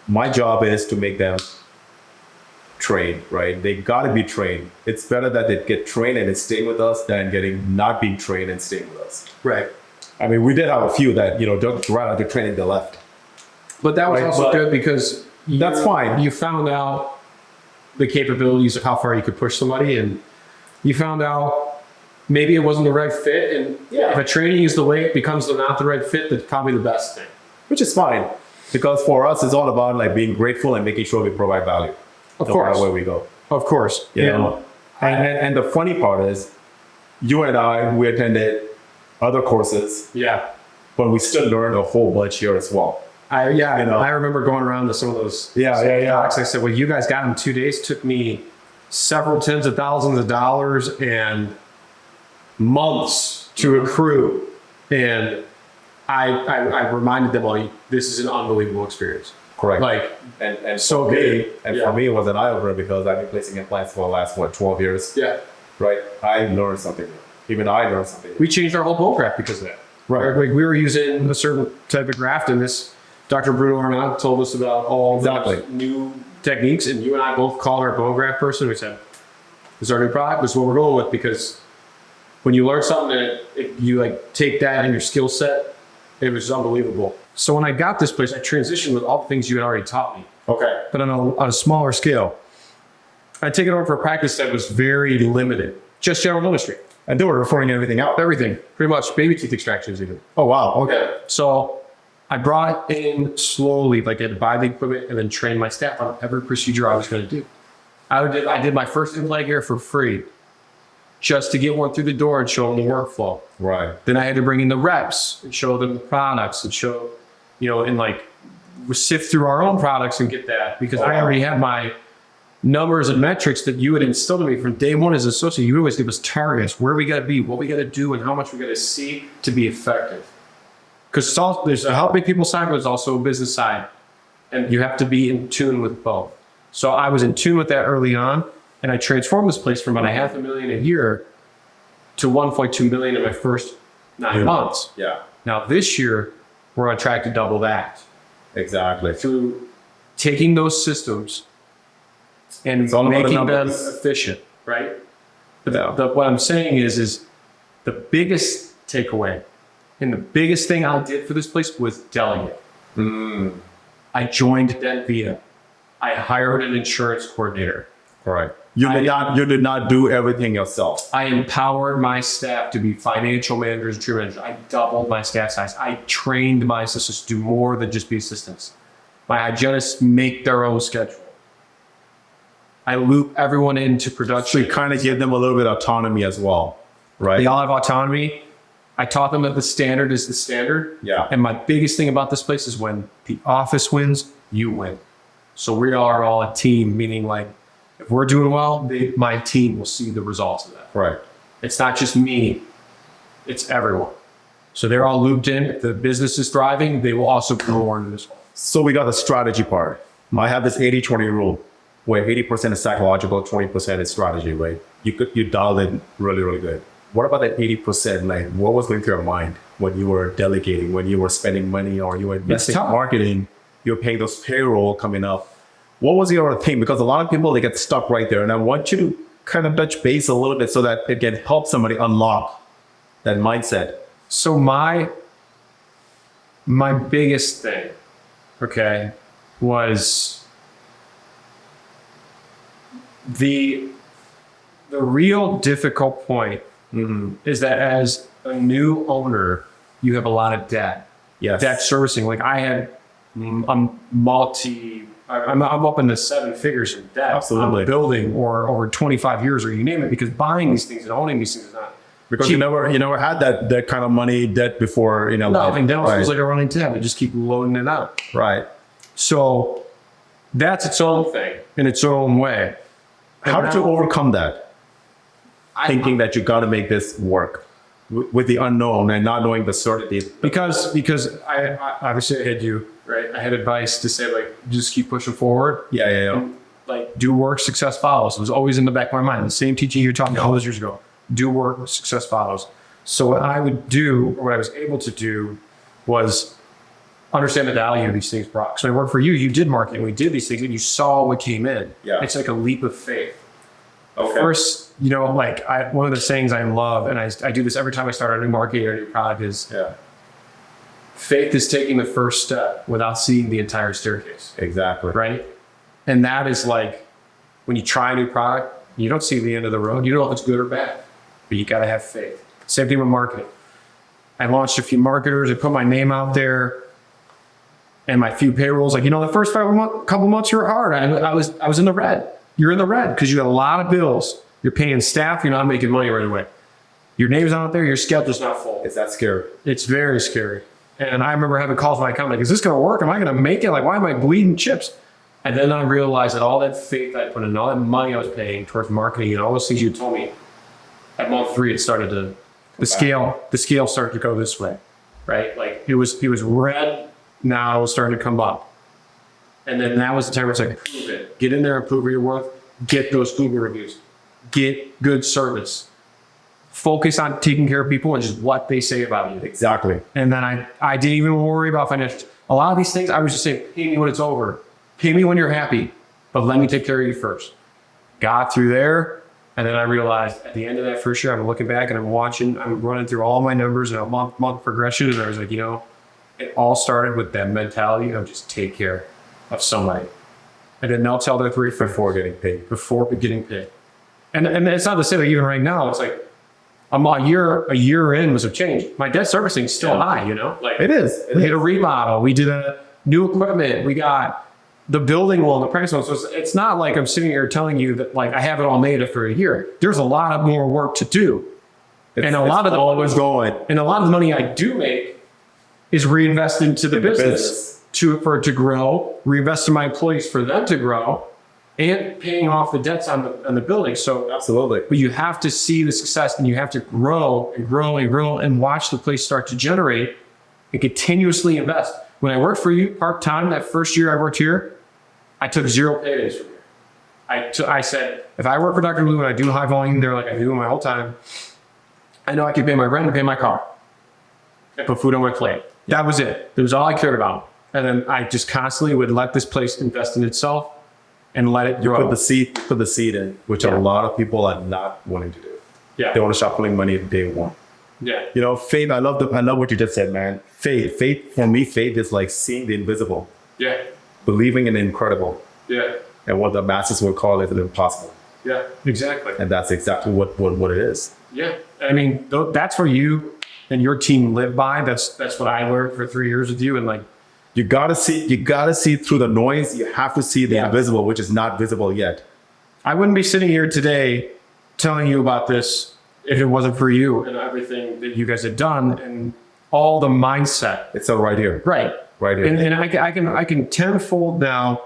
My job is to make them trained, right? They got to be trained. It's better that they get trained and they stay with us than not being trained and staying with us. Right. I mean, we did have a few that, you know, right after training, they left. But that was also good because that's fine. You found out the capabilities of how far you could push somebody, and you found out maybe it wasn't the right fit. And if a training is the way it becomes not the right fit, that's probably the best thing. Which is fine. Because for us, it's all about like being grateful and making sure we provide value. Of course. No matter where we go. Of course. You know? And the funny part is, you and I, we attended other courses. Yeah. But we still learned a whole bunch here as well. I remember going around to some of those talks. I said, well, you guys got in 2 days. Took me several tens of thousands of dollars and months to accrue. And I reminded them, well, this is an unbelievable experience. Correct. Like, and so good. For me, it was an eye-opener because I've been placing implants for the last, 12 years? Yeah. Right? I learned something new. even either or something. We changed our whole bone graft because of that. Right. Like we were using a certain type of graft, and this Dr. Bruno Arnaud told us about all those new techniques, and you and I both called our bone graft person. We said, "This is our new product. This is what we're going with." Because when you learn something and you like take that in your skill set, it was unbelievable. So when I got this place, I transitioned with all the things you had already taught me. Okay. But on a smaller scale. I take it over for a practice that was very limited, just general dentistry. And they were referring everything out. Everything, pretty much, baby teeth extractions even. Oh, wow. Okay. So I brought in slowly, like I had to buy the equipment and then train my staff on every procedure I was going to do. I did my first implant here for free, just to get one through the door and show them the workflow. Right. Then I had to bring in the reps and show them the products and show, and like sift through our own products and get that, because I already had my numbers and metrics that you had instilled in me from day one as an associate. You always give us targets, where we got to be, what we got to do, and how much we got to see to be effective. Because there's a helping people side, but there's also a business side, and you have to be in tune with both. So I was in tune with that early on, and I transformed this place from about $500,000 a year to 1.2 million in my first 9 months. Yeah. Now this year, we're on track to double that Exactly. through taking those systems and making them efficient, right? But what I'm saying is the biggest takeaway and the biggest thing I did for this place was delegate. I joined Denvita. I hired an insurance coordinator. Right. You did not do everything yourself. I empowered my staff to be financial managers and tree managers. I doubled my staff size. I trained my assistants to do more than just be assistants. My hygienists make their own schedule. I loop everyone into production. So you kind of give them a little bit of autonomy as well, right? They all have autonomy. I taught them that the standard is the standard. Yeah. And my biggest thing about this place is when the office wins, you win. So we are all a team, meaning like if we're doing well, my team will see the results of that. Right. It's not just me, it's everyone. So they're all looped in. If the business is thriving, they will also go more into this. So we got the strategy part. I have this 80-20 rule where 80% is psychological, 20% is strategy, right? You dialed it really, really good. What about that 80%? Like, what was going through your mind when you were delegating, when you were spending money or you were investing in marketing, you're paying those payroll coming up? What was your thing? Because a lot of people, they get stuck right there. And I want you to kind of touch base a little bit so that it can help somebody unlock that mindset. So my biggest thing, okay, was the real difficult point is that as a new owner, you have a lot of debt. Yes. Debt servicing. Like I had, I'm up in the 7 figures in debt. Absolutely. On a building or over 25 years or you name it, because buying these things and owning these things is not because cheap. you never had that kind of money debt before, No, life. I mean, that was like a running tab. I just keep loading it out. Right. So that's its own thing in its own way. How did you overcome that? Thinking that you got to make this work with the unknown and not knowing the certainty. Because I obviously I had you, right? I had advice to say like, just keep pushing forward. Yeah. And, like do work, success follows. It was always in the back of my mind. The same teaching you taught me all those years ago. Do work, success follows. So what I would do, or what I was able to do, was understand the value these things brought. So I worked for you. You did marketing. We did these things, and you saw what came in. Yeah. It's like a leap of faith. Okay. First, one of the sayings I love, and I do this every time I start a new market or a new product, is faith is taking the first step without seeing the entire staircase. Exactly. Right? And that is like when you try a new product, you don't see the end of the road. You don't know if it's good or bad, but you got to have faith. Same thing with marketing. I launched a few marketers. I put my name out there and my few payrolls. Like, the first couple months you were hard. I was in the red. You're in the red because you got a lot of bills. You're paying staff. You're not making money right away. Your name's not out there. Your schedule's not full. Is that scary? It's very scary. And I remember having calls when I come, like, is this going to work? Am I going to make it? Like, why am I bleeding chips? And then I realized that all that faith I put in, all that money I was paying towards marketing and all those things you told me, at month 3, it started to, the scale started to go this way, right? Like it was red. Now it was starting to come up. And then that was the time where it's like, prove it. Get in there and prove your worth. Get those Google reviews. Get good service. focus on taking care of people and just what they say about you. Exactly. And then I didn't even worry about financial. A lot of these things, I was just saying, pay me when it's over. Pay me when you're happy, but let me take care of you first. Got through there. And then I realized at the end of that first year, I'm looking back and I'm running through all my numbers and a month progression. And I was like, it all started with that mentality of just take care of somebody. And then they'll tell their three friends Before getting paid. before getting paid. And it's not to say that even right now, it's like a year in was a change. My debt servicing is still high, Like It is. we did a remodel. We did a new equipment. We got the building loan, the price loan. So it's not like I'm sitting here telling you that like I have it all made after a year. There's a lot of more work to do. And a lot of the money I do make is reinvested into the business for it to grow, reinvest in my employees for them to grow, and paying off the debts on the building. So Absolutely. but you have to see the success and you have to grow and grow and grow and watch the place start to generate and continuously invest. When I worked for you part-time, that first year I worked here, I took 0 paydays from you. I said, if I work for Dr. Liu and I do high volume there like I do my whole time, I know I can pay my rent and pay my car and put food on my plate. That was it. That was all I cared about. And then I just constantly would let this place invest in itself and let it grow. Put the seed in, which a lot of people are not wanting to do. Yeah. They want to start putting money in day one. Yeah. Faith, I love what you just said, man. Faith, for me, faith is like seeing the invisible, Yeah. believing in the incredible, Yeah. and what the masses would call it the impossible. Yeah. Exactly. And that's exactly what it is. Yeah. I mean, that's where you and your team live by. That's what I learned for 3 years with you. And like, You gotta see through the noise. You have to see the invisible, which is not visible yet. I wouldn't be sitting here today telling you about this if it wasn't for you and everything that you guys had done and all the mindset. It's all right here. Right. Right here. And I can tenfold now.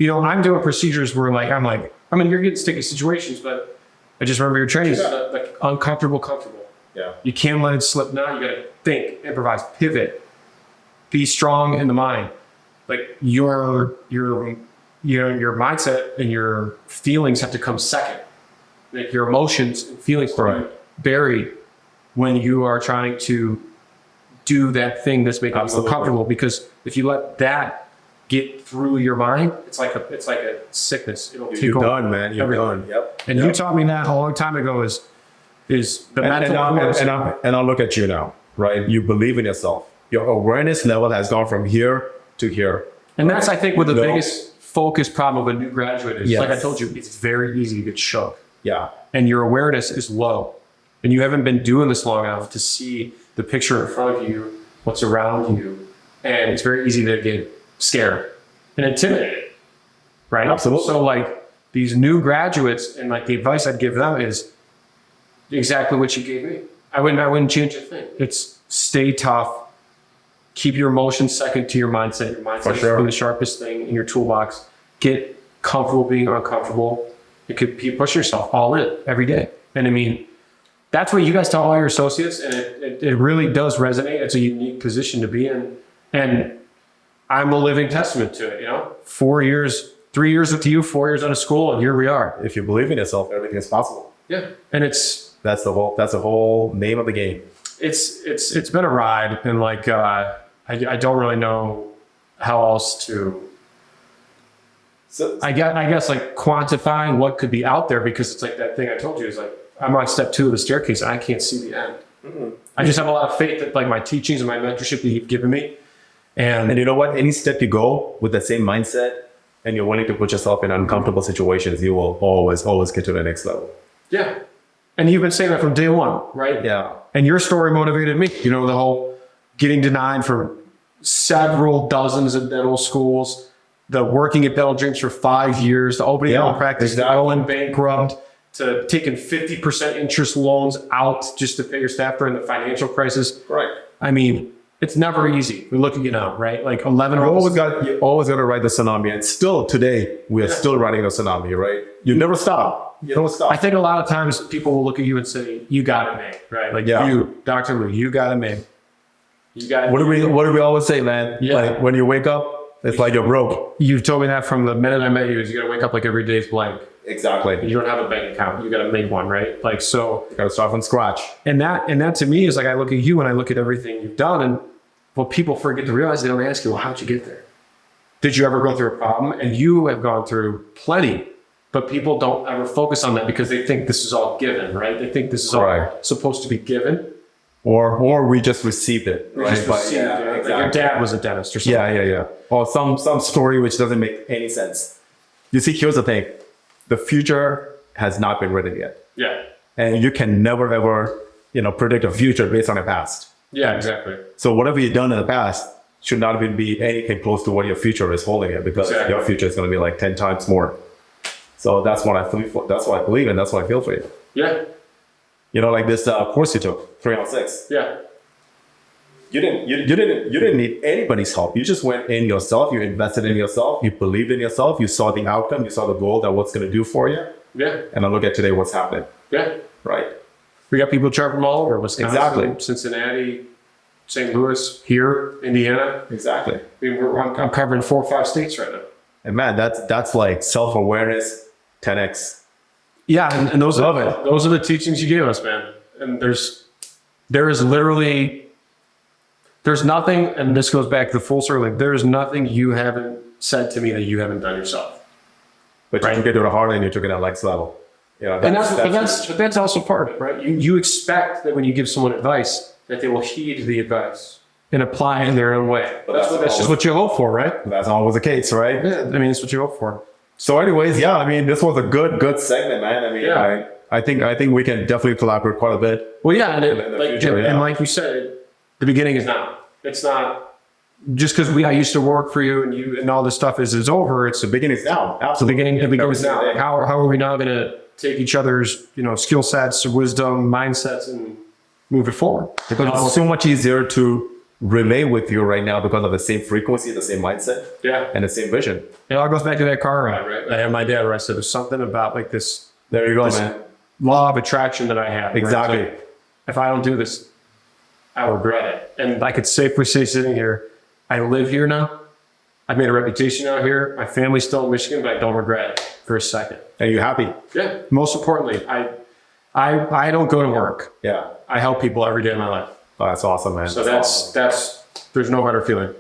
I'm doing procedures where you're getting sticky situations, but I just remember your training is like uncomfortable, comfortable. Yeah. You can't let it slip now. You got to think, improvise, pivot, be strong in the mind. Like your mindset and your feelings have to come second. Like your emotions and feelings are buried when you are trying to do that thing that's making you uncomfortable. Because if you let that get through your mind, it's like a sickness. It'll take You're over done, man. You're everything. done. Yep. And you taught me that a long time ago. Is the and I'll look at you now, right? You believe in yourself. Your awareness level has gone from here to here. And that's, I think, what the biggest focus problem of a new graduate is. Yes. Like I told you, it's very easy to get shook. Yeah. And your awareness is low. And you haven't been doing this long enough to see the picture in front of you, what's around you. And it's very easy to get scared and intimidated. Right? Absolutely. So like these new graduates and like the advice I'd give them is exactly what you gave me. I wouldn't change a thing. It's stay tough. Keep your emotions second to your mindset. Your mindset is the sharpest thing in your toolbox. Get comfortable being uncomfortable. You could push yourself all in every day. And I mean, that's what you guys tell all your associates, and it really does resonate. It's a unique position to be in. And I'm a living testament to it, 4 years, 3 years with you, 4 years out of school, and here we are. If you believe in yourself, everything is possible. Yeah. And that's the whole name of the game. It's been a ride, and like I don't really know how else to. So I guess like quantifying what could be out there, because it's like that thing I told you is like I'm on step 2 of the staircase and I can't see the end. Mm-hmm. I just have a lot of faith that like my teachings and my mentorship that you've given me, and you know what? Any step you go with the same mindset and you're willing to put yourself in uncomfortable situations, you will always get to the next level. Yeah. And you've been saying that from day one, right? Yeah. And your story motivated me. The whole getting denied for several dozens of dental schools, the working at Dental Dreams for 5 years, the opening dental practice, going bankrupt, to taking 50% interest loans out just to pay your staff during the financial crisis. Right. I mean, it's never easy. We're looking at now, right? Like 11 You always got to ride the tsunami. And still today, we are still riding the tsunami, right? You never stop. You don't stop. I think a lot of times people will look at you and say, you got it made, right? Like you, Dr. Liu, you got it made. You got it. What do we always say, man? Yeah. Like when you wake up, it's like you're broke. You've told me that from the minute I met you, is you got to wake up like every day's blank. Exactly. You don't have a bank account. You got to make one, right? Like, so You gotta start from scratch. and that to me is like, I look at you and I look at everything you've done, and what people forget to realize, they don't ask you, well, how'd you get there? Did you ever go through a problem? And you have gone through plenty, but people don't ever focus on that because they think this is all given, right? They think this is all Right. supposed to be given. Or we just received it. You just received it, right? Like your dad was a dentist or something. Yeah. Or some story which doesn't make any sense. You see, here's the thing. The future has not been written yet. Yeah. And you can never ever, predict a future based on the past. Yeah, exactly. So whatever you've done in the past should not even be anything close to what your future is holding it, because Exactly. your future is going to be like 10 times more. So that's what I feel for. That's what I believe, and that's what I feel for you. Yeah. Like this course you took, 3 on 6. Yeah. You didn't need anybody's help. You just went in yourself. You invested in yourself. You believed in yourself. You saw the outcome. You saw the goal that what's going to do for you. Yeah. And I look at today, what's happening. Yeah. Right. We got people traveling all over Wisconsin, Exactly. Cincinnati, St. Louis, here, Indiana. Exactly. I mean, I'm covering 4 or 5 states right now. And man, that's like self-awareness 10x. Yeah, and those Love are it. those are the teachings you gave us, man. And there is literally there's nothing, and this goes back to the full circle. Like, there is nothing you haven't said to me that you haven't done yourself. But you took it to the heart and you took it at next level. And that's also part of it, right? You expect that when you give someone advice that they will heed the advice and apply it in their own way. That's just what you hope for, right? That's always the case, right? Yeah, I mean, it's what you hope for. So anyways, yeah, I mean, this was a good segment, man. I mean, Yeah. I think we can definitely collaborate quite a bit. Well, yeah, and, In the future, yeah. and like you said, the beginning is now. It's not just because I used to work for you and all this stuff is over. It's The beginning is now. the Absolutely. beginning is now. How are we now going to take each other's skill sets, wisdom, mindsets, and move it forward? Because it's so much easier to relate with you right now because of the same frequency, the same mindset, Yeah. and the same vision. It all goes back to that car ride, right? I had my dad, where I said there's something about like this There you go, man. law of attraction that I have. right? Exactly. It's like, if I don't do this, I regret it. And I could safely say, sitting here, I live here now. I've made a reputation out here. My family's still in Michigan, but I don't regret it for a second. And you happy? Yeah. Most importantly, I don't go to work. Yeah. I help people every day of my life. Oh, that's awesome, man. So that's there's no better feeling.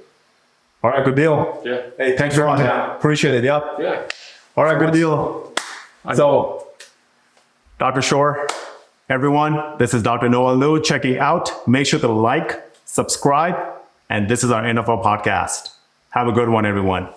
All right, good deal. Yeah. Hey, thanks for on. Appreciate it. Yep. Yeah. All right, good deal. So, Dr. Shore, everyone, this is Dr. Noel Liu checking out. Make sure to like, subscribe, and this is our end of our podcast. Have a good one, everyone.